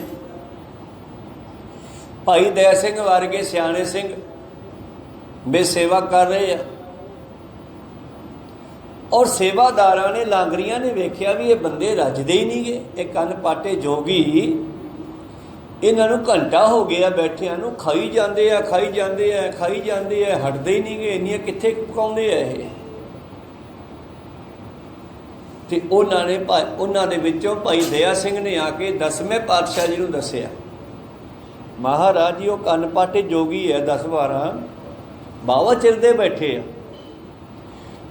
भाई दया सिंह वर्गे सियाणे सिंह वे सेवा कर रहे हैं, और सेवादारां ने लांगरियां ने वेख्या भी ये बंदे रजदे ही नहीं गए। ये कन पाटे जोगी इन्हां नूं घंटा हो गया बैठियां नूं, खाई जाते हैं खाई जाते हैं खाई जाते हैं, हटदे ही नहीं गए। इन्नियां कित्थे पकाउंदे आ ये? ते उन्हां ने उन्हां दे विचों भाई दया सिंह ने आके 10वें पातशाह जी नूं दस्सिया, महाराज जी वो कन पाटे जोगी है 10-12 बावा चिर दे बैठे आ,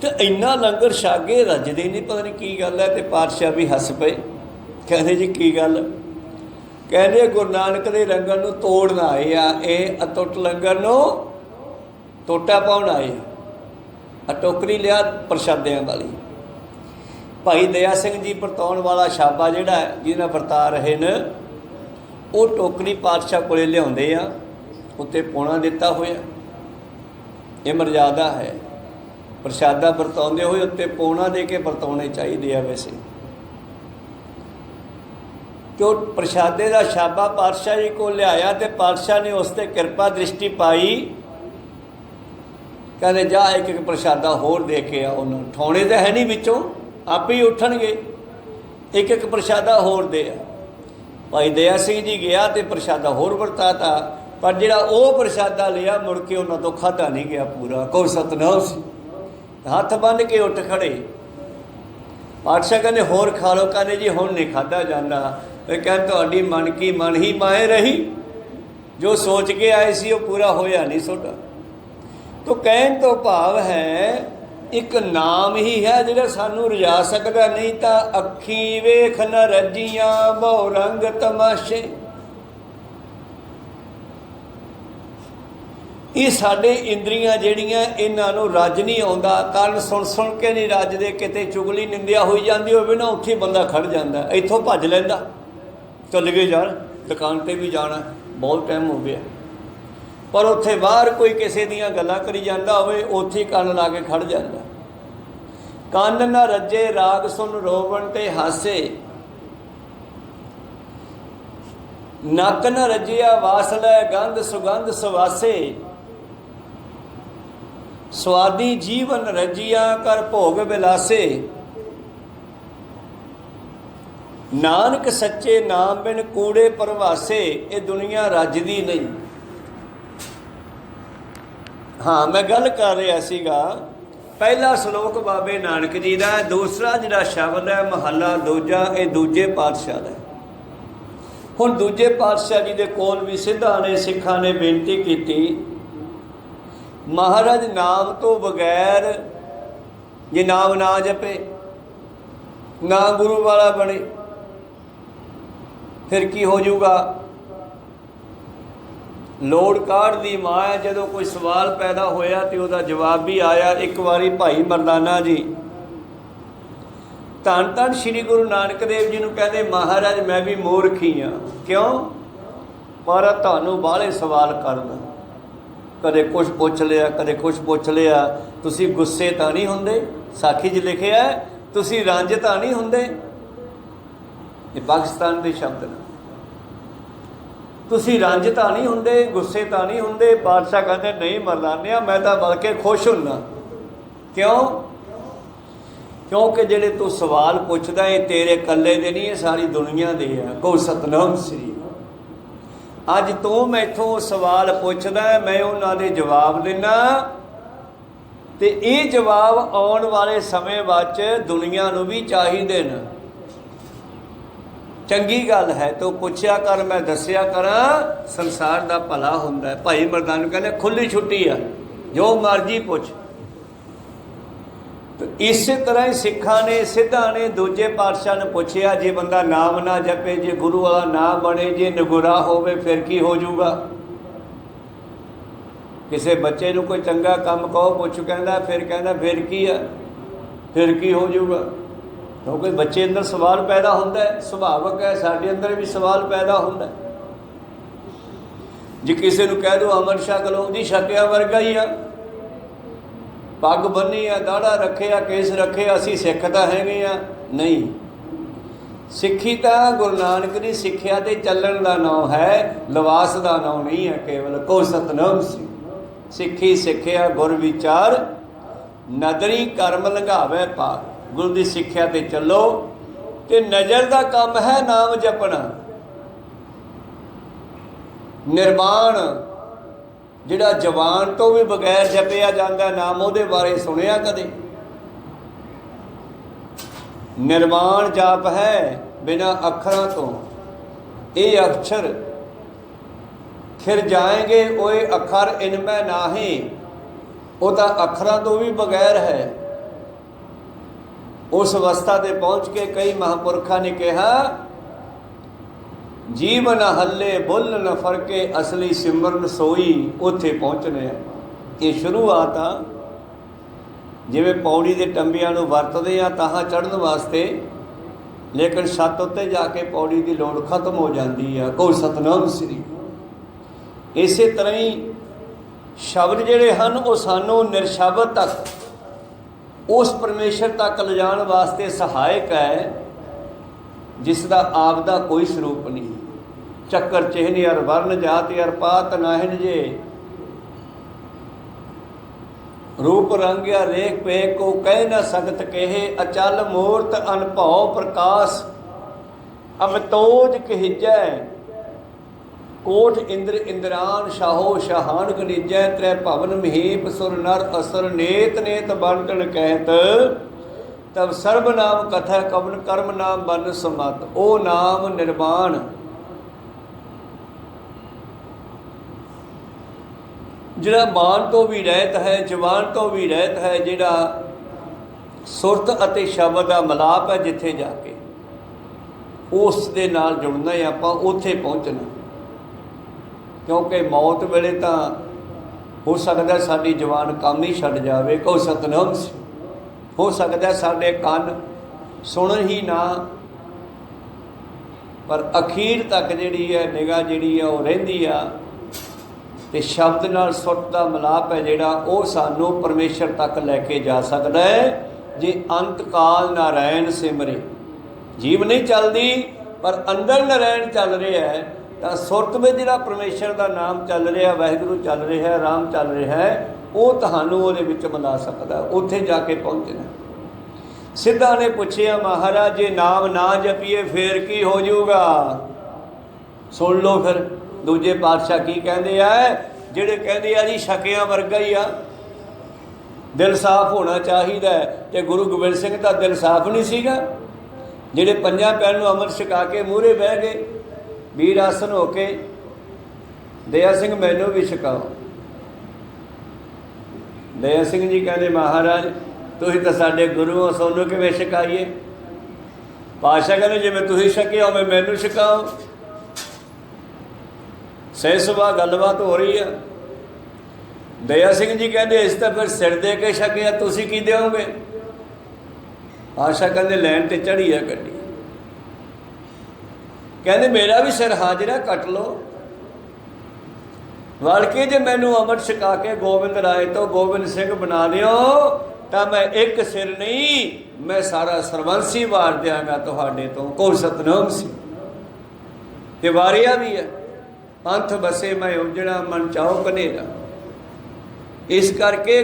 तो इन्ना लंगर छागे रजदे नहीं, पता नहीं की गल है। तो पातशाह भी हस पे, कहते जी की गल? कहते गुरु नानक दे लंगर नूं तोड़न आए आ, ये अतुट लंगर नूं टोटा पाउण आए आ। टोकरी लिया प्रशादियां वाली। भाई दया सिंह जी वरताउण वाला छाबा जिहड़ा जिन्हां वरता रहे ने, वो टोकरी पातशाह कोले लिआउंदे आ, उत्ते पौणा दिता होया। ये मर्यादा है। प्रशादा वरताउंदे होए उत्ते पौणा दे के वरताउणे चाहिए। वैसे जो प्रशादे का छाबा पातशाह जी को लियाया तो पातशाह ने उस पर कृपा दृष्टि पाई। कहते जा एक एक प्रशादा होर दे के आ। उन्होंने ठौणे तो है नहीं विचों, आप ही उठणगे, एक एक प्रशादा होर दे आ। भाई दया सिंह जी गया तो प्रशादा होर वरताता, पर जिहड़ा वो प्रशादा लिया मुड़ के उन्होंने तो खाधा नहीं गया पूरा। को सतनाम सी। हथ बन के उठ खड़े। पातशाह कहने होर खा लो। कहने जी हुण नहीं खाधा जाता। कहते तुहाडी मन की मन ही माए रही, जो सोच के आए सी वो पूरा होया नहीं सोडा। तो कहण तो भाव है एक नाम ही है जिहड़ा सानू रजा सकदा, नहीं तो अखी वेख न रजियां बहु रंग तमाशे। ये साडे इंद्रियां जिहड़ियां इन्हां नूं रज नहीं आउंदा, कारण सुन सुन के नहीं रजदे। किते चुगली निंदिया होई जांदी होवे ना, उत्थे बंदा खड़ जांदा, इत्थों भज लैंदा, चल गए यार दुकान ते भी जाना, बहुत टाइम हो गया। पर उत्थे बाहर कोई किसी दियां गल्लां करी जांदा होवे, उत्थे कंन ला के खड़ जांदा। ਕੰਨ ਨ ਰੱਜੇ ਰਾਗ ਸੁਨ ਰੋਵਣ ਤੇ ਹਾਸੇ, ਨੱਕ ਨ ਰੱਜਿਆ ਵਾਸ ਲੈ ਗੰਧ ਸੁਗੰਧ ਸਵਾਸੇ, ਸਵਾਦੀ ਜੀਵਨ ਰੱਜਿਆ ਕਰ ਭੋਗ ਵਿਲਾਸੇ, ਨਾਨਕ ਸੱਚੇ ਨਾਮ ਬਿਨ ਕੂੜੇ ਪਰਵਾਸੇ। ਇਹ ਦੁਨੀਆ ਰੱਜਦੀ ਨਹੀਂ। ਹਾਂ, ਮੈਂ ਗੱਲ ਕਰ ਰਿਹਾ ਸੀਗਾ, ਪਹਿਲਾ ਸ਼ਲੋਕ ਬਾਬੇ ਨਾਨਕ ਜੀ ਦਾ, ਦੂਸਰਾ ਜਿਹੜਾ ਸ਼ਬਦ ਹੈ ਮਹੱਲਾ ਦੂਜਾ, ਇਹ ਦੂਜੇ ਪਾਤਸ਼ਾਹ ਦਾ। ਹੁਣ ਦੂਜੇ ਪਾਤਸ਼ਾਹ ਜੀ ਦੇ ਕੋਲ ਵੀ ਸਿੱਧਾਂ ਨੇ ਸਿੱਖਾਂ ਨੇ ਬੇਨਤੀ ਕੀਤੀ, ਮਹਾਰਾਜ ਨਾਮ ਤੋਂ ਬਗੈਰ ਜੇ ਨਾਮ ਨਾ ਜਪੇ, ਨਾ ਗੁਰੂ ਵਾਲਾ ਬਣੇ, ਫਿਰ ਕੀ ਹੋ ਜਾਊਗਾ? ਲੋੜ ਕਾਢ ਦੀ ਮਾਂ ਹੈ। ਜਦੋਂ ਕੋਈ ਸਵਾਲ ਪੈਦਾ ਹੋਇਆ ਤੇ ਉਹਦਾ ਜਵਾਬ ਵੀ ਆਇਆ। ਇੱਕ ਵਾਰੀ ਭਾਈ ਮਰਦਾਨਾ ਜੀ ਧੰਨ ਧੰਨ ਸ਼੍ਰੀ ਗੁਰੂ ਨਾਨਕ ਦੇਵ ਜੀ ਨੂੰ ਕਹਿੰਦੇ, ਮਹਾਰਾਜ ਮੈਂ ਵੀ ਮੂਰਖ ਹੀ ਹਾਂ। ਕਿਉਂ? ਪਰ ਤੁਹਾਨੂੰ ਬਾਹਲੇ ਸਵਾਲ ਕਰਦਾ, ਕਦੇ ਕੁਛ ਪੁੱਛ ਲਿਆ, ਕਦੇ ਕੁਛ ਪੁੱਛ ਲਿਆ। ਤੁਸੀਂ ਗੁੱਸੇ ਤਾਂ ਨਹੀਂ ਹੁੰਦੇ? ਸਾਖੀ 'ਚ ਲਿਖਿਆ ਤੁਸੀਂ ਰੰਜ ਤਾਂ ਨਹੀਂ ਹੁੰਦੇ? ਇਹ ਪਾਕਿਸਤਾਨ ਦੇ ਸ਼ਬਦ ਨੇ। ਤੁਸੀਂ ਰੰਜ ਤਾਂ ਨਹੀਂ ਹੁੰਦੇ, ਗੁੱਸੇ ਤਾਂ ਨਹੀਂ ਹੁੰਦੇ? ਬਾਦਸ਼ਾਹ ਕਹਿੰਦੇ ਨਹੀਂ ਮਰਦਾਨਿਆ, ਮੈਂ ਤਾਂ ਬਲਕਿ ਖੁਸ਼ ਹੁੰਦਾ। ਕਿਉਂ? ਕਿਉਂਕਿ ਜਿਹੜੇ ਤੂੰ ਸਵਾਲ ਪੁੱਛਦਾ ਇਹ ਤੇਰੇ ਇਕੱਲੇ ਦੇ ਨਹੀਂ, ਇਹ ਸਾਰੀ ਦੁਨੀਆ ਦੇ ਆ। ਕਹੋ ਸਤਨਾਮ ਸ੍ਰੀ। ਅੱਜ ਤੂੰ ਮੈਥੋਂ ਸਵਾਲ ਪੁੱਛਦਾ, ਮੈਂ ਉਹਨਾਂ ਦੇ ਜਵਾਬ ਦਿੰਦਾ, ਤੇ ਇਹ ਜਵਾਬ ਆਉਣ ਵਾਲੇ ਸਮੇਂ ਵਿੱਚ ਦੁਨੀਆ ਨੂੰ ਵੀ ਚਾਹੀਦੇ ਨੇ। ਚੰਗੀ ਗੱਲ ਹੈ ਤੂੰ ਪੁੱਛਿਆ ਕਰ, ਮੈਂ ਦੱਸਿਆ ਕਰਾਂ, ਸੰਸਾਰ ਦਾ ਭਲਾ ਹੁੰਦਾ। ਭਾਈ ਮਰਦਾਨਾ ਕਹਿੰਦੇ ਖੁੱਲੀ ਛੁੱਟੀ ਆ, ਜੋ ਮਰਜ਼ੀ ਪੁੱਛ। ਇਸੇ ਤਰ੍ਹਾਂ ਹੀ ਸਿੱਖਾਂ ਨੇ ਸਿੱਧਾਂ ਨੇ ਦੂਜੇ ਪਾਤਸ਼ਾਹ ਨੇ ਪੁੱਛਿਆ, ਜੇ ਬੰਦਾ ਨਾਮ ਨਾ ਜਪੇ, ਜੇ ਗੁਰੂ ਵਾਲਾ ਨਾ ਬਣੇ, ਜੇ ਨਿਗੁਰਾ ਹੋਵੇ, ਫਿਰ ਕੀ ਹੋ ਜਾਊਗਾ? ਕਿਸੇ ਬੱਚੇ ਨੂੰ ਕੋਈ ਚੰਗਾ ਕੰਮ ਕਹੋ, ਪੁੱਛ, ਕਹਿੰਦਾ ਫਿਰ ਕੀ ਆ? ਫਿਰ ਕੀ ਹੋ ਜਾਊਗਾ? ਕਿਉਂਕਿ ਬੱਚੇ ਅੰਦਰ ਸਵਾਲ ਪੈਦਾ ਹੁੰਦਾ ਹੈ, ਸੁਭਾਵਕ ਹੈ। ਸਾਡੇ ਅੰਦਰ ਵੀ ਸਵਾਲ ਪੈਦਾ ਹੁੰਦਾ। ਜੇ ਕਿਸੇ ਨੂੰ ਕਹਿ ਦਿਓ ਅਮਰ ਛਕ ਲਓ, ਜੀ ਛਕਿਆ ਵਰਗਾ ਹੀ ਆ। ਪੱਗ ਬੰਨੀ ਆ, ਦਾੜਾ ਰੱਖਿਆ, ਕੇਸ ਰੱਖੇ, ਅਸੀਂ ਸਿੱਖ ਤਾਂ ਹੈਗੇ ਆ? ਨਹੀਂ। ਸਿੱਖੀ ਤਾਂ ਗੁਰੂ ਨਾਨਕ ਦੀ ਸਿੱਖਿਆ ਤੇ ਚੱਲਣ ਦਾ ਨਾਮ ਹੈ, ਲਿਬਾਸ ਦਾ ਨਾਮ ਨਹੀਂ ਹੈ ਕੇਵਲ। ਕੋ ਸਤਨਾਮ ਸੀ। ਸਿੱਖੀ ਸਿੱਖਿਆ ਗੁਰ ਵਿਚਾਰ, ਨਦਰੀ ਕਰਮ ਲੰਘਾਵੇ ਪਾਰ। ਗੁਰੂ ਦੀ ਸਿੱਖਿਆ ਤੇ ਚੱਲੋ, ਤੇ ਨਜ਼ਰ ਦਾ ਕੰਮ ਹੈ ਨਾਮ ਜਪਣਾ। ਨਿਰਵਾਣ ਜਿਹੜਾ ਜਵਾਨ ਤੋਂ ਵੀ ਬਗੈਰ ਜਪਿਆ ਜਾਂਦਾ ਨਾਮ, ਉਹਦੇ ਬਾਰੇ ਸੁਣਿਆ ਕਦੇ? ਨਿਰਵਾਣ ਜਾਪ ਹੈ ਬਿਨਾਂ ਅੱਖਰਾਂ ਤੋਂ। ਇਹ ਅਕਸ਼ਰ ਖਿਰ ਜਾਏਂਗੇ ਓਏ ਅੱਖਰ ਇਨਮੈ ਨਾਹੀਂ। ਉਹ ਤਾਂ ਅੱਖਰਾਂ ਤੋਂ ਵੀ ਬਗੈਰ ਹੈ। ਉਸ ਅਵਸਥਾ ਤੇ ਪਹੁੰਚ ਕੇ ਕਈ ਮਹਾਂਪੁਰਖਾਂ ਨੇ ਕਿਹਾ, ਜੀਵ ਨ ਹੱਲੇ ਬੁੱਲ ਨ ਫਰਕੇ, ਅਸਲੀ ਸਿਮਰਨ ਸੋਈ। ਉੱਥੇ ਪਹੁੰਚਣੇ ਆ। ਇਹ ਸ਼ੁਰੂਆਤ ਆ। ਜਿਵੇਂ ਪੌੜੀ ਦੇ ਟੰਬਿਆਂ ਨੂੰ ਵਰਤਦੇ ਆ ਤਾਹਾਂ ਚੜ੍ਹਨ ਵਾਸਤੇ, ਲੇਕਿਨ ਛੱਤ ਉੱਤੇ ਜਾ ਕੇ ਪੌੜੀ ਦੀ ਲੋੜ ਖਤਮ ਹੋ ਜਾਂਦੀ ਆ। ਕਹੋ ਸਤਨਾਮ ਸ੍ਰੀ। ਇਸੇ ਤਰ੍ਹਾਂ ਹੀ ਸ਼ਬਦ ਜਿਹੜੇ ਹਨ ਉਹ ਸਾਨੂੰ ਨਿਰਸ਼ਬਦ ਤੱਕ, ਉਸ ਪਰਮੇਸ਼ਰ ਤੱਕ ਲਿਜਾਣ ਵਾਸਤੇ ਸਹਾਇਕ ਹੈ, ਜਿਸ ਦਾ ਆਪ ਦਾ ਕੋਈ ਸਰੂਪ ਨਹੀਂ। ਚੱਕਰ ਚਿਹਨ ਅਰ ਵਰਨ ਜਾਤ ਅਰ ਪਾਤ ਨਾਹਿਨ ਜੇ, ਰੂਪ ਰੰਗ या रेख पे को कह न सकत कहे, अचल मूर्त अनभव प्रकाश अमतोज कहिजै, कोट इंद्र इंद्रान शाहो शाहान गनिजै, त्रै भवन महीप सुर नर असुर, नेत नेत बंटन कहत, तब सर्व नाम कथा कवन कर्म नाम बन समत। ओ नाम निर्वाण ਜਿਹੜਾ ਮਾਨ ਤੋਂ ਵੀ ਰਹਿਤ ਹੈ, ਜਵਾਨ ਤੋਂ ਵੀ ਰਹਿਤ ਹੈ, ਜਿਹੜਾ ਸੁਰਤ ਅਤੇ ਸ਼ਬਦ ਦਾ ਮਿਲਾਪ ਹੈ, ਜਿੱਥੇ ਜਾ ਕੇ ਉਸ ਦੇ ਨਾਲ ਜੁੜਨਾ ਹੈ ਆਪਾਂ, ਉੱਥੇ ਪਹੁੰਚਣਾ। ਕਿਉਂਕਿ ਮੌਤ ਵੇਲੇ ਤਾਂ ਹੋ ਸਕਦਾ ਸਾਡੀ ਜਵਾਨ ਕੰਮ ਹੀ ਛੱਡ ਜਾਵੇ। ਕਹੋ ਸਤਨਾਮ। ਹੋ ਸਕਦਾ ਸਾਡੇ ਕੰਨ ਸੁਣਨ ਹੀ ਨਾ, ਪਰ ਅਖੀਰ ਤੱਕ ਜਿਹੜੀ ਹੈ ਨਿਗਾਹ ਜਿਹੜੀ ਹੈ ਉਹ ਰਹਿੰਦੀ ਆ, ਤੇ ਸ਼ਬਦ ਨਾਲ ਸੁਰਤ ਦਾ ਮਿਲਾਪ ਹੈ ਜਿਹੜਾ ਉਹ ਸਾਨੂੰ ਪਰਮੇਸ਼ਰ ਤੱਕ ਲੈ ਕੇ ਜਾ ਸਕਦਾ ਹੈ। जे अंत काल नारायण सिमरे। जीव नहीं चलती पर अंदर नारायण चल रहा है, तो सुरत में जिहड़ा परमेश्वर का नाम चल रहा, वाहिगुरू चल रहा है, राम चल रहा है, वो तुहानूं उहदे विच मिला सकता, उत्थे जाके पहुँचना। सिद्धा ने पूछया महाराज जे नाम ना जपीए फिर की हो जाऊगा? सुन लो फिर दूजे पातशाह की कहते हैं, जिहड़े कहते हैं जी शकिया वर्गा ही आ, दिल साफ होना चाहिए। तो गुरु गोबिंद सिंह का दिल साफ नहीं सीगा, जिहड़े पंजां पैन नूं अमृत छका के मूहरे बह गए वीर आसन होके, दया सिंह मैनू भी छकाओ। दया सिंह जी कहते महाराज तुसीं तां साडे गुरु हो, सोनू किवें छकाईए? पातशाह कहते जिवें तुसीं छके उवें मैनू छकाओ। सही सुबह गलबात हो रही है। दया सिंह जी कहते इस तो फिर सिर दे के छकिया, तुसीं की दोगे? पातशाह कहते लैन ते चढ़ी है गड्डी। कहते मेरा भी सिर हाजिरा कट लो, वालके जे मैनू अमृत छका के गोबिंद राय तो गोबिंद सिंह बना दिओ तो मैं एक सिर नहीं, मैं सारा सरवंशी वार देंगा तुहाडे तो। को सतनाम सी ते वारिया भी है, पंथ बसे मैं उजड़ा मन चाहो कनेरा। इस करके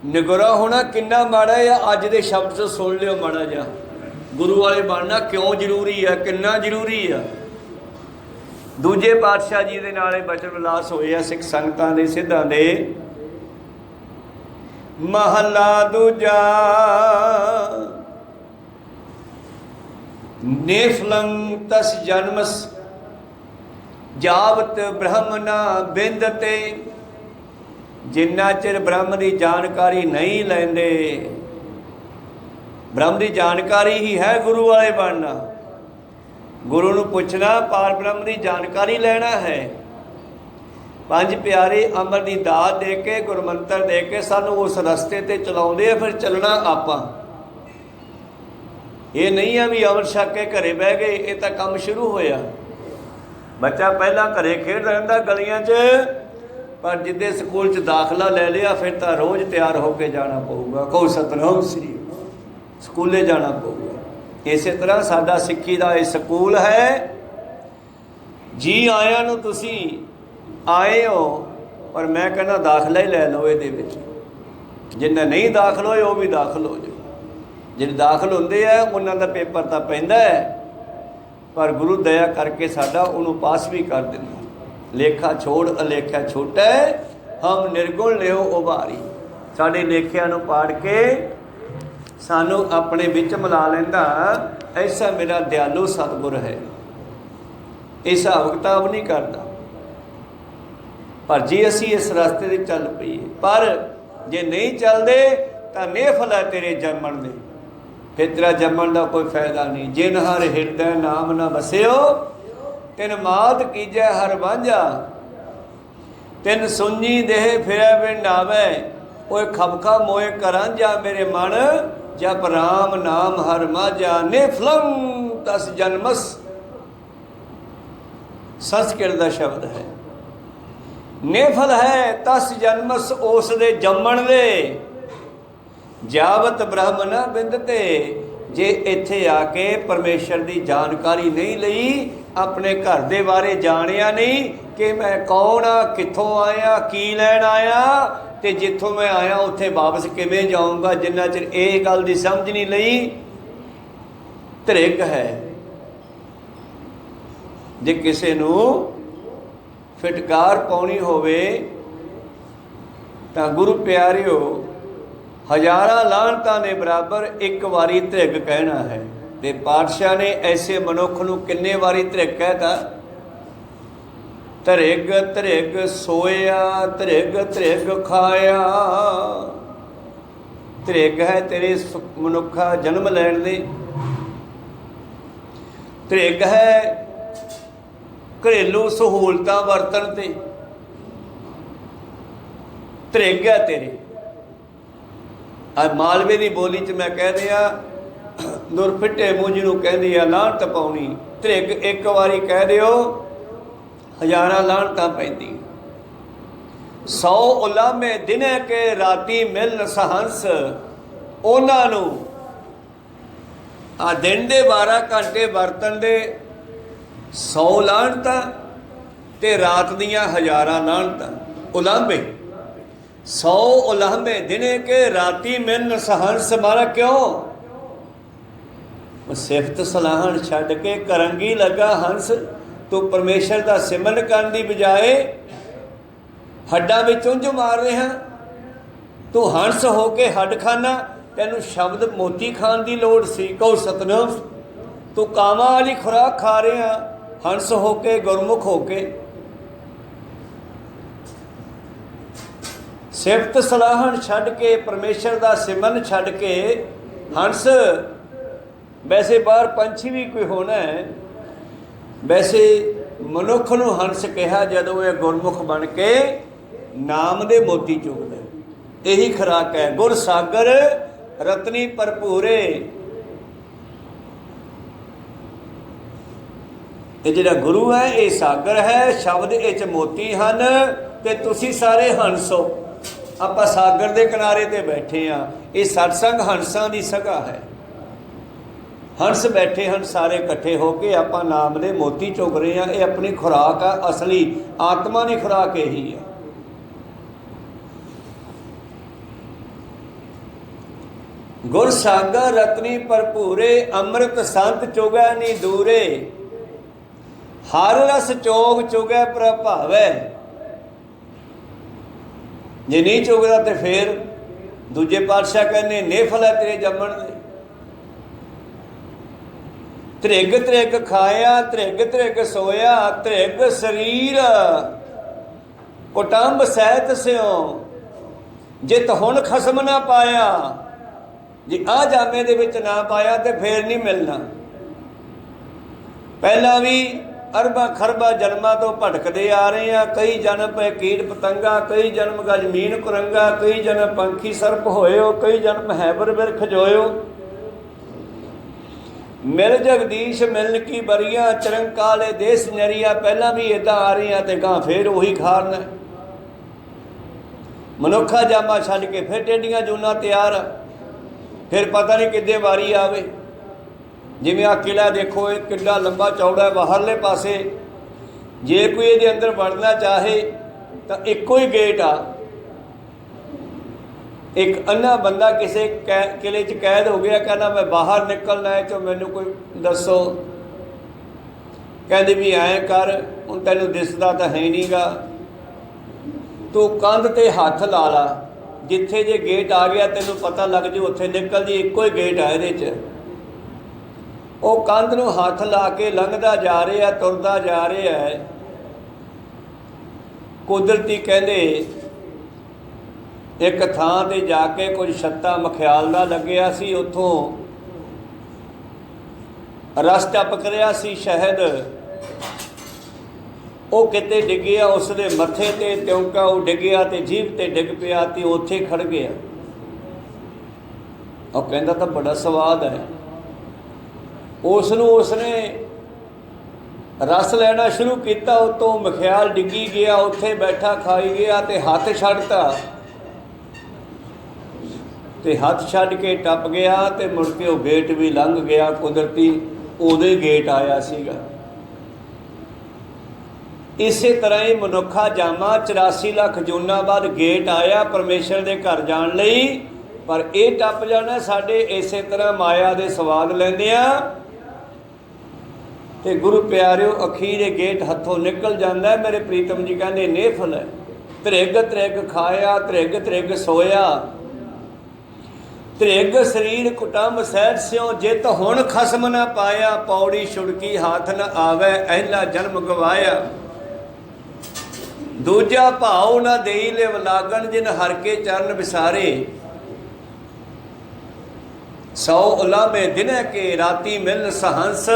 निगरा होना कितना माड़ा है। अज दे शब्द तो सुन लियो माड़ा जा, गुरु वाले बनना क्यों जरूरी है, कितना जरूरी है। दूजे पातशाह जी दे नाले बचन विलास होए आ सिख संगतां दे सिद्धां दे। महला दूजा नेफलं तस जन्मस जावत ब्रह्म ना बिंदते। जिन्ना चिर ब्रह्म की जानकारी नहीं लेंदे, ब्रह्म की जानकारी ही है गुरु वाले बनना। गुरु नूं पुछना पार ब्रह्म की जानकारी लेना है। पंज प्यारे अमर की दात दे के गुरमंत्र दे के सानू उस रस्ते ते चलाउंदे आ, फिर चलना आपां। ये नहीं है भी अमर छक के घरे बह गए, ये तो काम शुरू होया। बच्चा पहला घरे खेड रहिंदा गलियां च, पर जिद्दे स्कूल च दाखला ले लिया फिर तो रोज़ तैयार होके जाना पऊगा। को सतनाम श्री स्कूले जाना पऊगा। इस तरह साडा सिक्खी का यह स्कूल है। जी आया नूं तुसीं आए हो, पर मैं कहना दाखला ही लै लो ये। जिन्हें नहीं दाखल होए वो भी दाखल हो जाए। जिन्हें दाखल होंदे है उन्हां दा पेपर तो पैंदा है, पर गुरु दया करके साडा उन्होंने पास भी कर दिंदा। लेखा छोड़ अलेखा छोटा है, हम निर्गुण लियो उभारी। साडे लेखियां नूं पाड़ के सानू अपने विच मिला लैंदा। ऐसा मेरा दयालु सतगुर है, इस हिसाब किताब नहीं करता। पर जे असी इस रास्ते से चल पईए, पर जे नहीं चलते तो नेफल है तेरे जमण दे, फिर तेरा जमण का कोई फायदा नहीं। जिन हर हिरदय नाम न बसियो, तिन मात कीजै हर वांझा। तिन सुनी देह फिरै बिन नावै, ओए खबखा मोए करांझा। मेरे मन जप राम नाम हर माझा। नेफलम तस जन्मस, संस्कृत का शब्द है। नेफल है तस जन्मस, उस दे जम्मण दे। जावत ब्रह्म न बिंदते, जे इत्थे आके परमेश्वर की जानकारी नहीं लई, अपने घर दे बारे जानिया नहीं कि मैं कौन आ, कित्थों आया, की लैन आया, ते जिथों मैं आया उत्थे वापस किवें जाऊँगा। जिन्ना चिर ये गल दी समझ नहीं लई, धरिग है। जे किसी नूं फिटकार पाउणी होवे तां गुरु प्यारिओ हज़ारां लाहनतां दे बराबर एक वारी धरिग कहना है। ते पातशाह ने ऐसे मनुख नूं किन्ने वारी धरिग कहता। धरिग धरिग सोया, धरिग धरिग खाया। धरिग है तेरे मनुखा जन्म लैण दे। धरिग है घरेलू सहूलतां वरतन ते। धरिग है तेरे। मालवे की बोली च मैं कह दिया, दुर फिटे मूंह जिन्हों कहती है लाहनत पाउणी। धरिग एक बारी कह दिओ, हज़ारां लाहनतां पैंदी। 100 उलामे दिने के राती मिलन सहंस। ਉਹਨਾਂ ਨੂੰ ਆ ਦਿਨ ਦੇ 12 ਘੰਟੇ ਵਰਤਣ ਦੇ 100 ਲਾਹਣਤਾਂ ਤੇ ਰਾਤ ਦੀਆਂ ਹਜ਼ਾਰਾਂ ਲਾਹਣਤਾਂ। ਉਲਾਂਭੇ 100 ਉਲਾਂਭੇ ਦਿਨੇ ਕੇ ਰਾਤੀ ਮਿਲਨ ਸਹੰਸ ਮਾਰਾ। ਕਿਉਂ? ਸਿਫਤ ਸਲਾਹਣ ਛੱਡ ਕੇ ਕਰੰਗੀ ਲੱਗਾ ਹੰਸ। ਤੂੰ ਪਰਮੇਸ਼ਰ ਦਾ ਸਿਮਰਨ ਕਰਨ ਦੀ ਬਜਾਏ ਹੱਡਾਂ ਵਿੱਚ ਉਂਝ ਮਾਰ ਰਿਹਾ। ਤੂੰ ਹੰਸ ਹੋ ਕੇ ਹੱਡ ਖਾਨਾ, ਤੈਨੂੰ ਸ਼ਬਦ ਮੋਤੀ ਖਾਣ ਦੀ ਲੋੜ ਸੀ। ਕਹੋ ਸਤਨਾਮ। ਤੂੰ ਕਾਮਾਂ ਵਾਲੀ ਖੁਰਾਕ ਖਾ ਰਿਹਾ ਹੰਸ ਹੋ ਕੇ, ਗੁਰਮੁਖ ਹੋ ਕੇ। ਸਿਫਤ ਸਲਾਹਣ ਛੱਡ ਕੇ, ਪਰਮੇਸ਼ਰ ਦਾ ਸਿਮਰਨ ਛੱਡ ਕੇ ਹੰਸ। ਵੈਸੇ ਬਾਹਰ ਪੰਛੀ ਵੀ ਕੋਈ ਹੋਣਾ ਹੈ, ਵੈਸੇ ਮਨੁੱਖ ਨੂੰ ਹੰਸ ਕਿਹਾ ਜਦੋਂ ਇਹ ਗੁਰਮੁਖ ਬਣ ਕੇ ਨਾਮ ਦੇ ਮੋਤੀ ਚੁਗਦਾ। ਇਹੀ ਖੁਰਾਕ ਹੈ। ਗੁਰ ਸਾਗਰ ਰਤਨੀ ਭਰਪੂਰੇ। ਇਹ ਜਿਹੜਾ ਗੁਰੂ ਹੈ ਇਹ ਸਾਗਰ ਹੈ, ਸ਼ਬਦ ਇਹ 'ਚ ਮੋਤੀ ਹਨ ਤੇ ਤੁਸੀਂ ਸਾਰੇ ਹੰਸ ਹੋ। ਆਪਾਂ ਸਾਗਰ ਦੇ ਕਿਨਾਰੇ ਤੇ ਬੈਠੇ ਆ। ਇਹ ਸਤਸੰਗ ਹੰਸਾਂ ਦੀ ਸਗਾ ਹੈ। ਹੰਸ ਬੈਠੇ ਹਨ ਸਾਰੇ ਇਕੱਠੇ ਹੋ ਕੇ, ਆਪਾਂ ਨਾਮ ਦੇ ਮੋਤੀ ਚੁਗ ਰਹੇ ਆ। ਇਹ ਆਪਣੀ ਖੁਰਾਕ ਆ, ਅਸਲੀ ਆਤਮਾ ਦੀ ਖੁਰਾਕ ਇਹੀ ਹੈ। ਗੁਰ ਸਾਗਰ ਰਤਨੀ ਭਰਪੂਰੇ, ਅੰਮ੍ਰਿਤ ਸੰਤ ਚੁਗੈ ਨੀ ਦੂਰੇ। ਹਰ ਰਸ ਚੋਗ ਚੁਗੈ ਪ੍ਰਭਾਵੈ। ਜੇ ਨਹੀਂ ਚੁਗਦਾ ਤੇ ਫੇਰ ਦੂਜੇ ਪਾਤਸ਼ਾਹ ਕਹਿੰਦੇ ਨਿਫਲ ਹੈ ਤੇਰੇ ਜੰਮਣ ਦੇ। ਧ੍ਰਿਗ ਧ੍ਰਿਗ ਖਾਇਆ, ਧ੍ਰਿਗ ਧ੍ਰਿਗ ਸੋਇਆ, ਧ੍ਰਿਗ ਸਰੀਰ ਕੁਟੰਬ ਸਹਿਤ ਸਿਓ। ਜਿਤ ਹੁਣ ਖਸਮ ਨਾ ਪਾਇਆ। ਜੇ ਆ ਜਾਮੇ ਦੇ ਵਿੱਚ ਨਾ ਪਾਇਆ ਤੇ ਫੇਰ ਨਹੀਂ ਮਿਲਣਾ। ਪਹਿਲਾਂ ਵੀ ਅਰਬਾਂ ਖਰਬਾਂ ਜਨਮਾਂ ਤੋਂ ਭਟਕਦੇ ਆ ਰਹੇ ਆ। ਕਈ ਜਨਮ ਪਏ ਕੀਟ ਪਤੰਗਾ, ਕਈ ਜਨਮ ਗਜਮੀਨ ਕੁਰੰਗਾ, ਕਈ ਜਨਮ ਪੰਖੀ ਸਰਪ ਹੋਇਓ, ਕਈ ਜਨਮ ਹੈਬਰ ਬਿਰਖ ਜੋਇਓ। ਮਿਲ ਜਗਦੀਸ਼ ਮਿਲਨ ਕੀ ਬਰੀਆਂ, ਚਰੰਕਾਲੇ ਦੇਸ ਨਰੀਆ। ਪਹਿਲਾਂ ਵੀ ਇੱਦਾਂ ਆ ਰਹੀਆਂ ਤੇ ਗਾਂ ਫੇਰ ਉਹੀ ਖਾਰਨਾ। ਮਨੁੱਖਾ ਜਾਮਾ ਛੱਡ ਕੇ ਫਿਰ ਟੇਡੀਆਂ ਜੂਨਾਂ ਤਿਆਰ ਆ। ਫਿਰ ਪਤਾ ਨਹੀਂ ਕਿੱਦੇ ਵਾਰੀ ਆਵੇ। ਜਿਵੇਂ ਆ ਕਿਲ੍ਹਾ ਦੇਖੋ, ਇਹ ਕਿੱਡਾ ਲੰਬਾ ਚੌੜਾ ਬਾਹਰਲੇ ਪਾਸੇ। ਜੇ ਕੋਈ ਇਹਦੇ ਅੰਦਰ ਵੜਨਾ ਚਾਹੇ ਤਾਂ ਇੱਕੋ ਹੀ ਗੇਟ ਆ। ਇੱਕ ਅੰਨਾ ਬੰਦਾ ਕਿਸੇ ਕਿਲੇ 'ਚ ਕੈਦ ਹੋ ਗਿਆ, ਕਹਿੰਦਾ ਮੈਂ ਬਾਹਰ ਨਿਕਲਣਾ ਹੈ, ਚੋ ਮੈਨੂੰ ਕੋਈ ਦੱਸੋ। ਕਹਿੰਦੇ ਵੀ ਐਂ ਕਰ, ਹੁਣ ਤੈਨੂੰ ਦਿਸਦਾ ਤਾਂ ਹੈ ਨਹੀਂ ਗਾ, ਤੂੰ ਕੰਧ 'ਤੇ ਹੱਥ ਲਾ ਲਾ। ਜਿੱਥੇ ਜੇ ਗੇਟ ਆ ਗਿਆ ਤੈਨੂੰ ਪਤਾ ਲੱਗ ਜੂ, ਉੱਥੇ ਨਿਕਲ ਜੀ। ਇੱਕੋ ਹੀ ਗੇਟ ਆ ਇਹਦੇ 'ਚ। ਉਹ ਕੰਧ ਨੂੰ ਹੱਥ ਲਾ ਕੇ ਲੰਘਦਾ ਜਾ ਰਿਹਾ, ਤੁਰਦਾ ਜਾ ਰਿਹਾ ਹੈ। ਕੁਦਰਤੀ ਕਹਿੰਦੇ ਇੱਕ ਥਾਂ 'ਤੇ ਜਾ ਕੇ ਕੁਝ ਛੱਤਾ ਮਖਿਆਲ ਦਾ ਲੱਗਿਆ ਸੀ। ਉੱਥੋਂ ਰਸ ਟਪਕ ਰਿਹਾ ਸੀ ਸ਼ਹਿਦ। ਉਹ ਕਿਤੇ ਡਿੱਗਿਆ, ਉਸ ਦੇ ਮੱਥੇ 'ਤੇ ਤਿਉਂਕਾ ਉਹ ਡਿੱਗਿਆ ਤੇ ਜੀਭ 'ਤੇ ਡਿੱਗ ਪਿਆ ਤੇ ਉੱਥੇ ਖੜ ਗਿਆ। ਉਹ ਕਹਿੰਦਾ ਤਾਂ ਬੜਾ ਸਵਾਦ ਹੈ। ਉਸ ਨੂੰ ਉਸਨੇ ਰਸ ਲੈਣਾ ਸ਼ੁਰੂ ਕੀਤਾ, ਉਤੋਂ ਮਖਿਆਲ ਡਿੱਗੀ ਗਿਆ, ਉੱਥੇ ਬੈਠਾ ਖਾਈ ਗਿਆ ਤੇ ਹੱਥ ਛੱਡਤਾ। ਤੇ ਹੱਥ ਛੱਡ ਕੇ ਟੱਪ ਗਿਆ ਤੇ ਮੁੜ ਕੇ ਉਹ ਗੇਟ ਵੀ ਲੰਘ ਗਿਆ। ਕੁਦਰਤੀ ਉਹਦੇ ਗੇਟ ਆਇਆ ਸੀਗਾ। ਇਸੇ ਤਰ੍ਹਾਂ ਹੀ ਮਨੁੱਖਾ ਜਾਮਾ 84 ਲੱਖ ਜੂਨਾਂ ਬਾਅਦ ਗੇਟ ਆਇਆ ਪਰਮੇਸ਼ਰ ਦੇ ਘਰ ਜਾਣ ਲਈ। ਪਰ ਇਹ ਟੱਪ ਜਾਣਾ ਸਾਡੇ। ਇਸੇ ਤਰ੍ਹਾਂ ਮਾਇਆ ਦੇ ਸਵਾਦ ਲੈਂਦੇ ਆ ਤੇ ਗੁਰੂ ਪਿਆਰਿਓ ਅਖੀਰ ਇਹ ਗੇਟ ਹੱਥੋਂ ਨਿਕਲ ਜਾਂਦਾ। ਮੇਰੇ ਪ੍ਰੀਤਮ ਜੀ ਕਹਿੰਦੇ ਨੇਫਲ ਹੈ। ਧ੍ਰਿਗ ਧ੍ਰਿਗ ਖਾਇਆ, ਧ੍ਰਿਗ ਧ੍ਰਿਗ ਸੋਇਆ, ਧ੍ਰਿਗ ਸਰੀਰ ਕੁਟੰਬ ਸਹਿਜ ਸਿਓ। ਜਿਤ ਹੁਣ ਖਸਮ ਨਾ ਪਾਇਆ, ਪੌੜੀ ਛੁੜਕੀ ਹਾਥ ਨ ਆਵੇ, ਅਹਿਲਾ ਜਨਮ ਗਵਾਇਆ। ਦੂਜਾ ਭਾਉ ਨਾ ਦੇਈ ਲਿਵ ਲਾਗਣ, ਜਿਨ ਹਰ ਕੇ ਚਰਨ ਵਿਸਾਰੇ। 100 ਉਲਾਮੇ ਦਿਨੇ ਕੇ ਰਾਤੀ ਮਿਲਨ ਸਹੰਸ।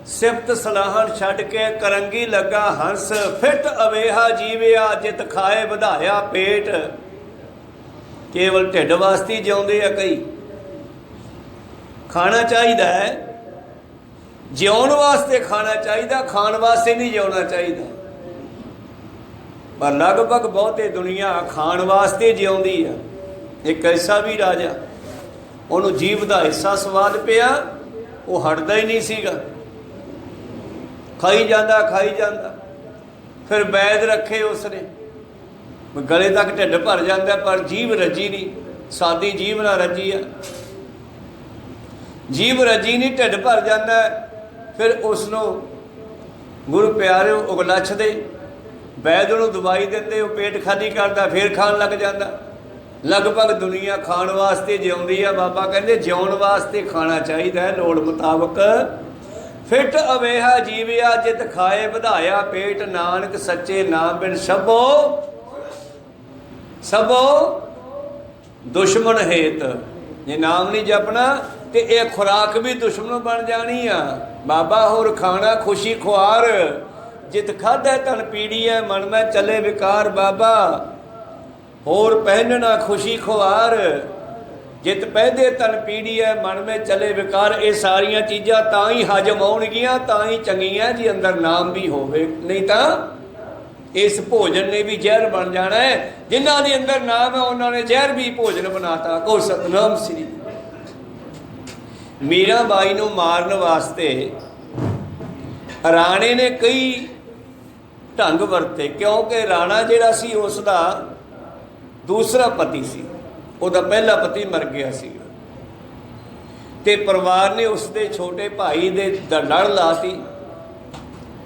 ਸਿਫਤ ਸਲਾਹਣ ਛੱਡ ਕੇ ਕਰੰਗੀ ਲੱਗਾ ਹੰਸ। ਫਿੱਟ ਅਵੇਹਾ ਜੀਵਿਆ, ਜਿਤ ਖਾਏ ਵਧਾਇਆ ਪੇਟ। ਕੇਵਲ ਢਿੱਡ ਵਾਸਤੇ ਜਿਉਂਦੇ ਆ ਕਈ। ਖਾਣਾ ਚਾਹੀਦਾ ਹੈ, ਜਿਉਣ ਵਾਸਤੇ ਖਾਣਾ ਚਾਹੀਦਾ, ਖਾਣ ਵਾਸਤੇ ਨਹੀਂ ਜਿਉਣਾ ਚਾਹੀਦਾ। ਪਰ ਲਗਭਗ ਬਹੁਤੇ ਦੁਨੀਆ ਖਾਣ ਵਾਸਤੇ ਜਿਉਂਦੀ ਆ। ਇੱਕ ਐਸਾ ਵੀ ਰਾਜਾ ਉਹਨੂੰ ਜੀਭ ਦਾ ਹਿੱਸਾ ਸਵਾਦ ਪਿਆ, ਉਹ ਹਟਦਾ ਹੀ ਨਹੀਂ ਸੀਗਾ, ਖਾਈ ਜਾਂਦਾ। ਫਿਰ ਵੈਦ ਰੱਖੇ ਉਸਨੇ, ਗਲੇ ਤੱਕ ਢਿੱਡ ਭਰ ਜਾਂਦਾ, ਪਰ ਜੀਭ ਰੱਜੀ ਨਹੀਂ, ਸਾਦੀ ਜੀਭ ਨਾਲ ਰੱਜੀ ਆ, ਜੀਭ ਰੱਜੀ ਨਹੀਂ, ਢਿੱਡ ਭਰ ਜਾਂਦਾ। ਫਿਰ ਉਸਨੂੰ ਗੁਰੂ ਪਿਆਰਿਓ ਉਗਲੱਛਦੇ, ਵੈਦ ਉਹਨੂੰ ਦਵਾਈ ਦਿੰਦੇ, ਉਹ ਪੇਟ ਖਾਲੀ ਕਰਦਾ, ਫਿਰ ਖਾਣ ਲੱਗ ਜਾਂਦਾ। ਲਗਭਗ ਦੁਨੀਆ ਖਾਣ ਵਾਸਤੇ ਜਿਉਂਦੀ ਆ, ਬਾਬਾ ਕਹਿੰਦੇ ਜਿਉਣ ਵਾਸਤੇ ਖਾਣਾ ਚਾਹੀਦਾ ਹੈ ਲੋੜ ਮੁਤਾਬਕ। ਫਿੱਟ ਅਵੇਹਾ ਜੀਵਿਆ ਜਿਤ ਖਾਏ ਵਧਾਇਆ ਪੇਟ, ਨਾਨਕ ਸੱਚੇ ਨਾਮ ਬਿਨ ਸਭੋ ਦੁਸ਼ਮਣ ਹੇਤ। ਜੇ ਨਾਮ ਨਹੀਂ ਜਪਣਾ ਤੇ ਇਹ ਖੁਰਾਕ ਵੀ ਦੁਸ਼ਮਣ ਬਣ ਜਾਣੀ ਆ। ਬਾਬਾ ਹੋਰ ਖਾਣਾ ਖੁਸ਼ੀ ਖੁਆਰ, ਜਿਤ ਖਾਧੈ ਤਨ ਪੀੜੀਐ ਮਨ ਮੈਂ ਚੱਲੇ ਵਿਕਾਰ। ਬਾਬਾ ਹੋਰ ਪਹਿਨਣਾ ਖੁਸ਼ੀ ਖੁਆਰ, ਜਿਤ ਪਹਿਦੇ ਤਨ ਪੀੜੀਐ ਮਨ ਮੈਂ ਚੱਲੇ ਵਿਕਾਰ। ਇਹ ਸਾਰੀਆਂ ਚੀਜ਼ਾਂ ਤਾਂ ਹੀ ਹਜਮ ਆਉਣਗੀਆਂ, ਤਾਂ ਹੀ ਚੰਗੀਆਂ ਜੀ ਅੰਦਰ ਨਾਮ ਵੀ ਹੋਵੇ, ਨਹੀਂ ਤਾਂ ਇਸ ਭੋਜਨ ਨੇ ਵੀ ਜ਼ਹਿਰ ਬਣ ਜਾਣਾ ਹੈ। ਜਿਨ੍ਹਾਂ ਦੇ ਅੰਦਰ ਨਾਮ ਹੈ ਉਹਨਾਂ ਨੇ ਜ਼ਹਿਰ ਵੀ ਭੋਜਨ ਬਣਾਤਾ। ਕੋ ਸਤਨਾਮ ਸ੍ਰੀ। ਮੀਰਾ ਬਾਈ ਨੂੰ ਮਾਰਨ ਵਾਸਤੇ ਰਾਣੇ ਨੇ ਕਈ ਢੰਗ ਵਰਤੇ, ਕਿਉਂਕਿ ਰਾਣਾ ਜਿਹੜਾ ਸੀ ਉਸ ਦਾ ਦੂਸਰਾ ਪਤੀ ਸੀ, ਉਹਦਾ ਪਹਿਲਾ ਪਤੀ ਮਰ ਗਿਆ ਸੀ, ਤੇ ਪਰਿਵਾਰ ਨੇ ਉਸ ਦੇ ਛੋਟੇ ਭਾਈ ਦੇ ਲੜ ਲਾਤੀ,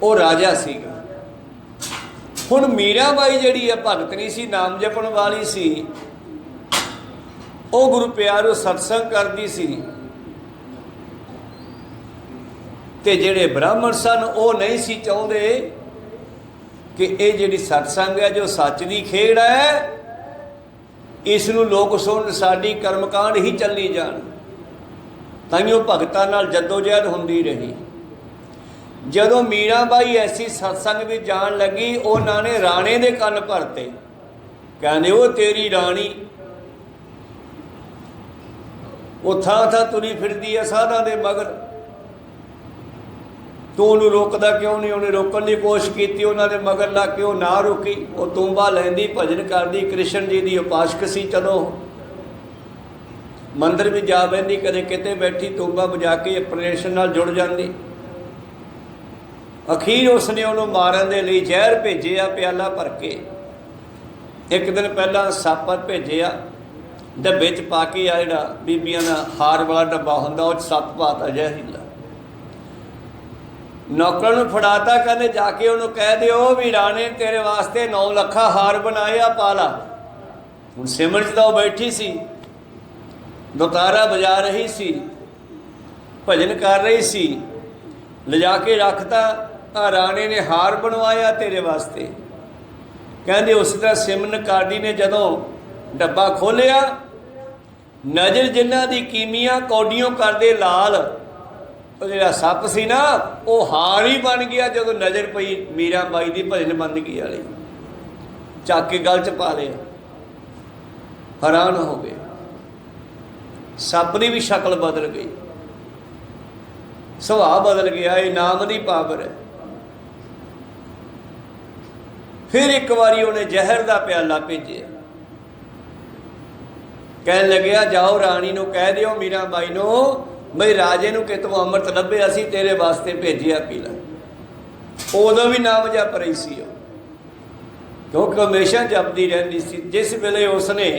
ਉਹ ਰਾਜਾ ਸੀਗਾ। ਹੁਣ ਮੀਰਾ ਬਾਈ ਜਿਹੜੀ ਹੈ ਭਗਤਣੀ ਸੀ, ਨਾਮ ਜਪਣ ਵਾਲੀ ਸੀ, ਉਹ ਗੁਰੂ ਪਿਆਰੋ ਸਤਸੰਗ ਕਰਦੀ ਸੀ, ਤੇ ਜਿਹੜੇ ਬ੍ਰਾਹਮਣ ਸਨ ਉਹ ਨਹੀਂ ਸੀ ਚਾਹੁੰਦੇ ਕਿ ਇਹ ਜਿਹੜੀ ਸਤਸੰਗ ਹੈ ਜੋ ਸੱਚ ਦੀ ਖੇਡ ਹੈ, ਇਸ ਨੂੰ ਲੋਕ ਸੁਣ ਸਾਡੀ ਕਰਮਕਾਂਡ ਹੀ ਚੱਲੀ ਜਾਣ। ਤਾਈਓ ਭਗਤਾਂ ਨਾਲ ਜਦੋਜਹਿਦ ਹੁੰਦੀ ਰਹੀ। ਜਦੋਂ ਮੀਰਾ ਬਾਈ ਐਸੀ ਸਤਸੰਗ ਵਿੱਚ ਜਾਣ ਲੱਗੀ, ਉਹਨਾਂ ਨੇ ਰਾਣੇ ਦੇ ਕੰਨ ਭਰਤੇ, ਕਹਿੰਦੇ ਉਹ ਤੇਰੀ ਰਾਣੀ ਉਹ ਥਾਂ ਤੁਰੀ ਫਿਰਦੀ ਹੈ ਸਾਧਾਂ ਦੇ ਮਗਰ, ਤੂੰ ਉਹਨੂੰ ਰੋਕਦਾ ਕਿਉਂ ਨਹੀਂ? ਉਹਨੇ ਰੋਕਣ ਦੀ ਕੋਸ਼ਿਸ਼ ਕੀਤੀ, ਉਹਨਾਂ ਦੇ ਮਗਰ ਲੱਗ ਕੇ ਉਹ ਨਾ ਰੁਕੀ। ਉਹ ਤੂੰਬਾ ਲੈਂਦੀ, ਭਜਨ ਕਰਦੀ, ਕ੍ਰਿਸ਼ਨ ਜੀ ਦੀ ਉਪਾਸਕ ਸੀ। ਚਲੋ ਮੰਦਰ ਵੀ ਜਾ ਬੈਂਦੀ, ਕਦੇ ਕਿਤੇ ਬੈਠੀ ਤੂੰਬਾ ਵਜਾ ਕੇ ਪ੍ਰੇਸ਼ਨ ਨਾਲ ਜੁੜ ਜਾਂਦੀ। ਅਖੀਰ ਉਸਨੇ ਉਹਨੂੰ ਮਾਰਨ ਦੇ ਲਈ ਜ਼ਹਿਰ ਭੇਜਿਆ ਪਿਆਲਾ ਭਰ ਕੇ। ਇੱਕ ਦਿਨ ਪਹਿਲਾਂ ਸੱਪ ਭੇਜਿਆ, ਡੱਬੇ 'ਚ ਪਾ ਕੇ ਆ, ਜਿਹੜਾ ਬੀਬੀਆਂ ਦਾ ਹਾਰ ਵਾਲਾ ਡੱਬਾ ਹੁੰਦਾ, ਉਹ 'ਚ ਸੱਪ ਪਾਤਾ ਜ਼ਹਿਰੀਲਾ। ਨੌਕਰ ਨੂੰ ਫੜਾਤਾ, ਕਹਿੰਦੇ ਜਾ ਕੇ ਉਹਨੂੰ ਕਹਿ ਦਿਓ ਵੀ ਰਾਣੇ ਤੇਰੇ ਵਾਸਤੇ 9 ਲੱਖਾਂ ਹਾਰ ਬਣਾਇਆ, ਪਾ ਲਾ। ਹੁਣ ਸਿਮਰਨ 'ਚ ਤਾਂ ਉਹ ਬੈਠੀ ਸੀ, ਦੁਤਾਰਾ ਵਜਾ ਰਹੀ ਸੀ, ਭਜਨ ਕਰ ਰਹੀ ਸੀ, ਲਿਜਾ ਕੇ ਰੱਖਤਾ। ਆ ਰਾਣੇ ਨੇ ਹਾਰ ਬਣਵਾਇਆ ਤੇਰੇ ਵਾਸਤੇ। ਕਹਿੰਦੇ ਉਸ ਤਰ੍ਹਾਂ ਸਿਮਰਨ ਕਾਡੀ ਨੇ ਜਦੋਂ ਡੱਬਾ ਖੋਲ੍ਹਿਆ, ਨਜ਼ਰ ਜਿਨ੍ਹਾਂ ਦੀ ਕੀਮੀਆਂ ਕੌਡੀਆਂ ਕਰਦੇ ਲਾਲ, ਉਹ ਜਿਹੜਾ ਸੱਪ ਸੀ ਨਾ ਉਹ ਹਾਰ ਹੀ ਬਣ ਗਿਆ। ਜਦੋਂ ਨਜ਼ਰ ਪਈ ਮੀਰਾ ਬਾਈ ਦੀ ਭਜਨ ਬੰਦਗੀ ਵਾਲੀ, ਚੱਕ ਕੇ ਗਲ 'ਚ ਪਾ ਲਿਆ। ਹੈਰਾਨ ਹੋ ਗਏ, ਸੱਪ ਦੀ ਵੀ ਸ਼ਕਲ ਬਦਲ ਗਈ, ਸੁਭਾਅ ਬਦਲ ਗਿਆ। ਇਹ ਨਾਮ ਦੀ ਪਾਵਰ ਹੈ। ਫਿਰ ਇੱਕ ਵਾਰੀ ਉਹਨੇ ਜ਼ਹਿਰ ਦਾ ਪਿਆਲਾ ਭੇਜਿਆ, ਕਹਿਣ ਲੱਗਿਆ ਜਾਓ ਰਾਣੀ ਨੂੰ ਕਹਿ ਦਿਓ ਮੀਰਾ ਬਾਈ ਨੂੰ ਬਈ ਰਾਜੇ ਨੂੰ ਕਿਤੋਂ ਅੰਮ੍ਰਿਤ ਲੱਭਿਆ ਸੀ, ਤੇਰੇ ਵਾਸਤੇ ਭੇਜਿਆ, ਪੀ ਲੈ। ਉਦੋਂ ਵੀ ਨਾਮ ਜਪ ਰਹੀ ਸੀ ਉਹ, ਕਿਉਂਕਿ ਹਮੇਸ਼ਾ ਜਪਦੀ ਰਹਿੰਦੀ ਸੀ। ਜਿਸ ਵੇਲੇ ਉਸਨੇ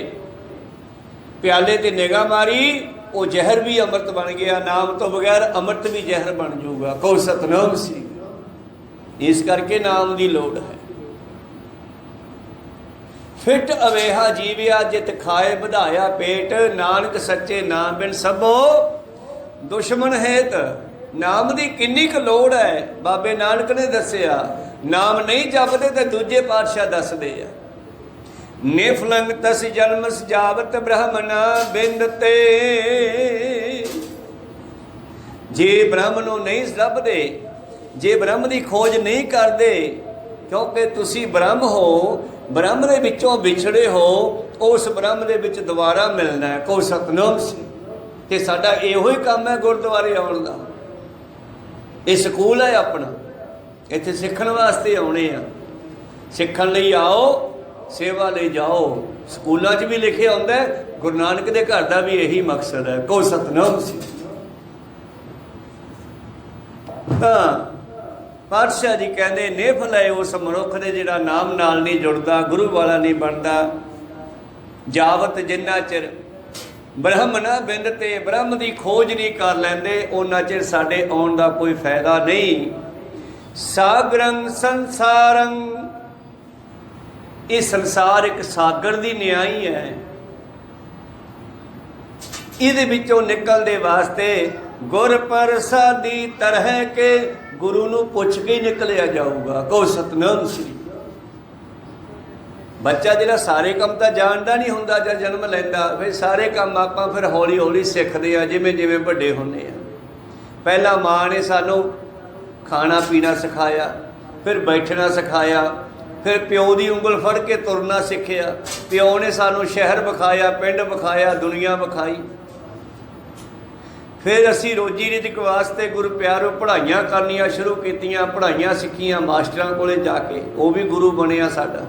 ਪਿਆਲੇ ਤੇ ਨਿਗਾਹ ਮਾਰੀ, ਉਹ ਜ਼ਹਿਰ ਵੀ ਅੰਮ੍ਰਿਤ ਬਣ ਗਿਆ। ਨਾਮ ਤੋਂ ਬਗੈਰ ਅੰਮ੍ਰਿਤ ਵੀ ਜ਼ਹਿਰ ਬਣ ਜਾਊਗਾ। ਕਹੋ ਸਤਨਾਮ ਸ੍ਰੀ। ਇਸ ਕਰਕੇ ਨਾਮ ਦੀ ਲੋੜ ਹੈ। ਫਿੱਟ ਅਵੇਹਾ ਜੀਵਿਆ ਜਿਤ ਖਾਏ ਵਧਾਇਆ ਪੇਟ, ਨਾਨਕ ਸੱਚੇ ਨਾਮ ਬਿਨ ਸਭੋ ਦੁਸ਼ਮਣ ਹੇਤ। ਨਾਮ ਦੀ ਕਿੰਨੀ ਕੁ ਲੋੜ ਹੈ ਬਾਬੇ ਨਾਨਕ ਨੇ ਦੱਸਿਆ। ਨਾਮ ਨਹੀਂ ਜਪਦੇ ਤੇ ਦੂਜੇ ਪਾਤਸ਼ਾਹ ਦੱਸਦੇ ਆ, ਨਿਫਲੰਗ ਤਸ ਜਨਮ ਸਜਾਵਤ ਬ੍ਰਹਮਨਾ ਬਿੰਦ ਤੇ। ਜੇ ਬ੍ਰਹਮ ਨੂੰ ਨਹੀਂ ਲੱਭਦੇ, ਜੇ ਬ੍ਰਹਮ ਦੀ ਖੋਜ ਨਹੀਂ ਕਰਦੇ, ਕਿਉਂਕਿ ਤੁਸੀਂ ਬ੍ਰਹਮ ਹੋ, ਬ੍ਰਹਮ ਦੇ ਵਿੱਚੋਂ ਵਿਛੜੇ ਹੋ, ਉਸ ਬ੍ਰਹਮ ਦੇ ਵਿੱਚ ਦੁਬਾਰਾ ਮਿਲਣਾ ਹੈ। ਕੋ ਸਤਨਾਮ ਸ੍ਰੀ। ਤੇ ਸਾਡਾ ਇਹੋ ਹੀ ਕੰਮ ਹੈ ਗੁਰਦੁਆਰੇ ਆਉਣ ਦਾ। ਇਹ ਸਕੂਲ ਹੈ ਆਪਣਾ, ਇੱਥੇ ਸਿੱਖਣ ਵਾਸਤੇ ਆਉਣੇ ਆ। ਸਿੱਖਣ ਲਈ ਆਓ, ਸੇਵਾ ਲਈ ਜਾਓ। ਸਕੂਲਾਂ 'ਚ ਵੀ ਲਿਖਿਆ ਹੁੰਦਾ गुरु नानक के घर का भी यही मकसद है। को सतनाम सी पातशाह जी कहते निफल है उस मनुख ने जिहड़ा नाम नाल नहीं जुड़ता, गुरु वाला नहीं बनता। जावत जिन्ना चिर ब्रह्म ना बिंद ते ब्रह्म की खोज नहीं कर लेंदे उन्ना चिर साडे आउण दा कोई फायदा नहीं। सागरंग संसारंग, ये संसार एक सागर की न्याई है। इहदे विचों निकलने वास्ते गुर प्रसादी तरह के गुरु नूं पुछ के निकलिया जाऊगा। कहो सतनाम श्री। बच्चा जिहड़ा सारे काम तो जानता नहीं हुंदा जब जन्म लैंदा, फिर सारे काम आपां फिर हौली हौली सिखदे आ जिवें जिवें वड्डे हुंदे आ। पहला माँ ने सानूं खाना पीना सिखाया, फिर बैठना सिखाया, फिर प्यो की उंगल फड़ के तुरना सीखिया। प्यो ने सानूं शहर विखाया, पिंड विखाया, दुनिया विखाई। फिर असी रोजी रिजक वास्ते गुरु प्यारों पढ़ाइयाँ करनियाँ शुरू कीतियां, पढ़ाइयाँ सिखियां मास्टरां कोले जाके, वो भी गुरु बनिया साडा।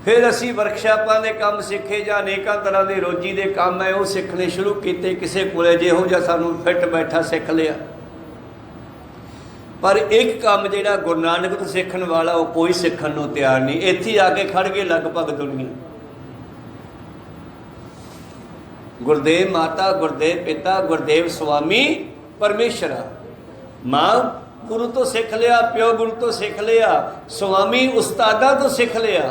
फिर असी वर्कशापां दे काम सीखे जां अनेकां तरह के रोजी के काम है वो सीखने शुरू किए, किसी कोले जिहो जिहा सानूं फिट बैठा सीख लिया। पर एक काम जिहड़ा गुरु नानक तो सीखण वाला वो कोई सीखण नूं तैयार नहीं। इत्थे आके खड़ गए लगभग दुनिया। गुरदेव माता, गुरदेव पिता, गुरदेव स्वामी परमेश्वरा। माँ गुरु तो सीख लिया, प्यो गुरु तो सीख लिया, स्वामी उस्तादा तो सीख लिया,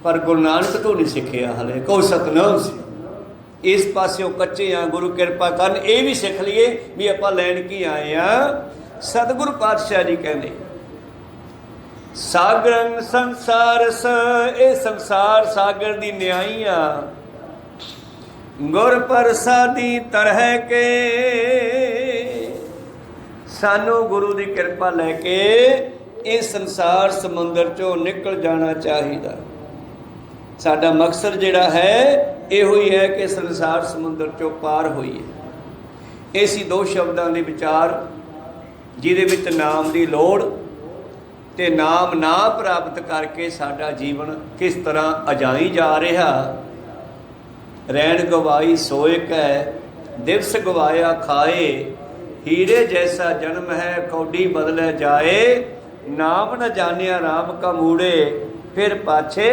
पर गुरु नानक तो नहीं सीखिया हले। को सतनाम सी। इस पास्यों कच्चे हाँ, गुरु कृपा करन ये भी सीख लीए भी आपां लैण की आए हैं। सतगुरु पातशाह जी कहते सागरंग संसार स, ये संसार सागर दी न्याई आ। गुर प्रसादी तरह के, सानू गुरु की कृपा लैके इस संसार समुंदर चों निकल जाना चाहिए। साडा मकसद जिहड़ा है इहो ही है कि संसार समुंदर चों पार होईए। इसी दो शब्दों के विचार जिहदे विच नाम की लोड़ ते नाम ना प्राप्त करके साडा जीवन किस तरह अजाई जा रहा। रैन गवाई सोए कै दिवस गवाया खाए, हीरे जैसा जन्म है कौडी बदले जाए। नाम न जानिया राम का मूड़े, फिर पाछे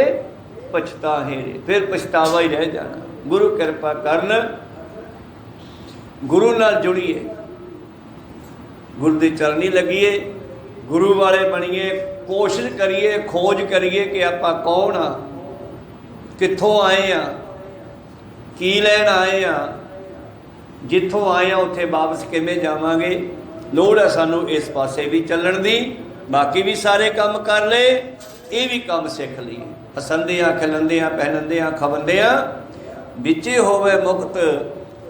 पछताहे, फिर पछतावा ही रह जाना। गुरु कृपा करन, गुरु नाल जुड़िए, गुरु के चरनी लगिए, गुरु वाले बनिए। कोशिश करिए, खोज करिए कि आपां कौन आ, कित्थों आए आ, की लैन आए आ, जिथों आए आ उत्थे वापस किवें जावांगे। लोड़ है सानू इस पासे भी चलण दी। बाकी भी सारे काम कर ले, ये भी काम सीख लीए। हसंदियाँ खिलंदियाँ पहनंदियाँ खवंदियाँ विचे होवे मुक्त,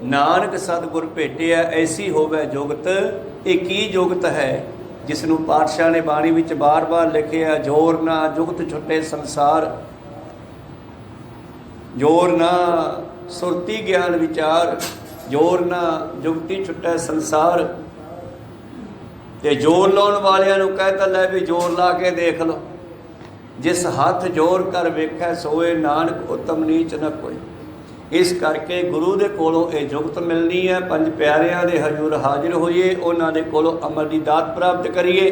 नानक सतगुर भेटिया ऐसी होवे जुगत। ये की जुगत है जिसनों पातशाह ने बाणी विच बार बार लिखिया। जोर ना जुगत छुटे संसार, जोर ना सुरती ज्ञान विचार, जोर ना जुगती छुटे संसार। ते जोर लाउण वालियां नूं कहता लै भी जोर ला के देख लो। जिस हाथ जोर कर वेखै सोए, नानक उत्तम नीच न कोई। इस करके गुरु दे कोलों ये जुगत मिलनी है। पंज प्यारियां दे हजूर हाजिर होइए, उन्हां दे कोलों अमल की दात प्राप्त करिए,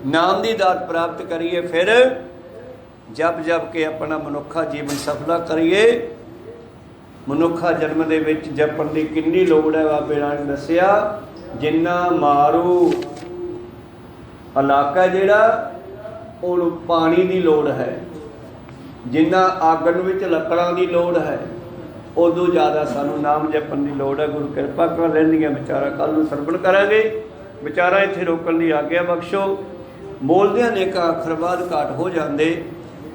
नाम की दात प्राप्त करिए। फिर जप जप के अपना मनुखा जीवन सफला करिए। मनुखा जन्म दे विच जपण दी किन्नी लोड़ है बाबे नानक ने दस्सिया। जिन्ना मारू इलाका जिहड़ा उहनूं पानी की लोड़ है, जिन्ना आगन विच लकड़ां की लोड़ है, उदों ज़्यादा सानूं नाम जपण की लोड़ है। गुरु कृपा कर रहिंदियां विचारां कल नूं सरवण करांगे। विचारां इत्थे रोकण की आग्या बख्शो। बोलदियां नेकां अखर बाध घाट हो जांदे।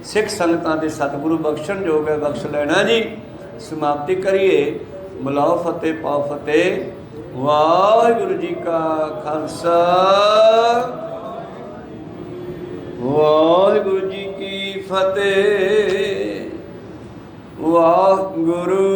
सिख संगतां दे सतगुरु बख्शण योग है, बख्श लेना जी। समाप्ति करिए। बुलाओ फतेह पाओ फतेह। वाहिगुरू जी का खालसा, वाहिगुरू जी की फतेह। वाहिगुरू।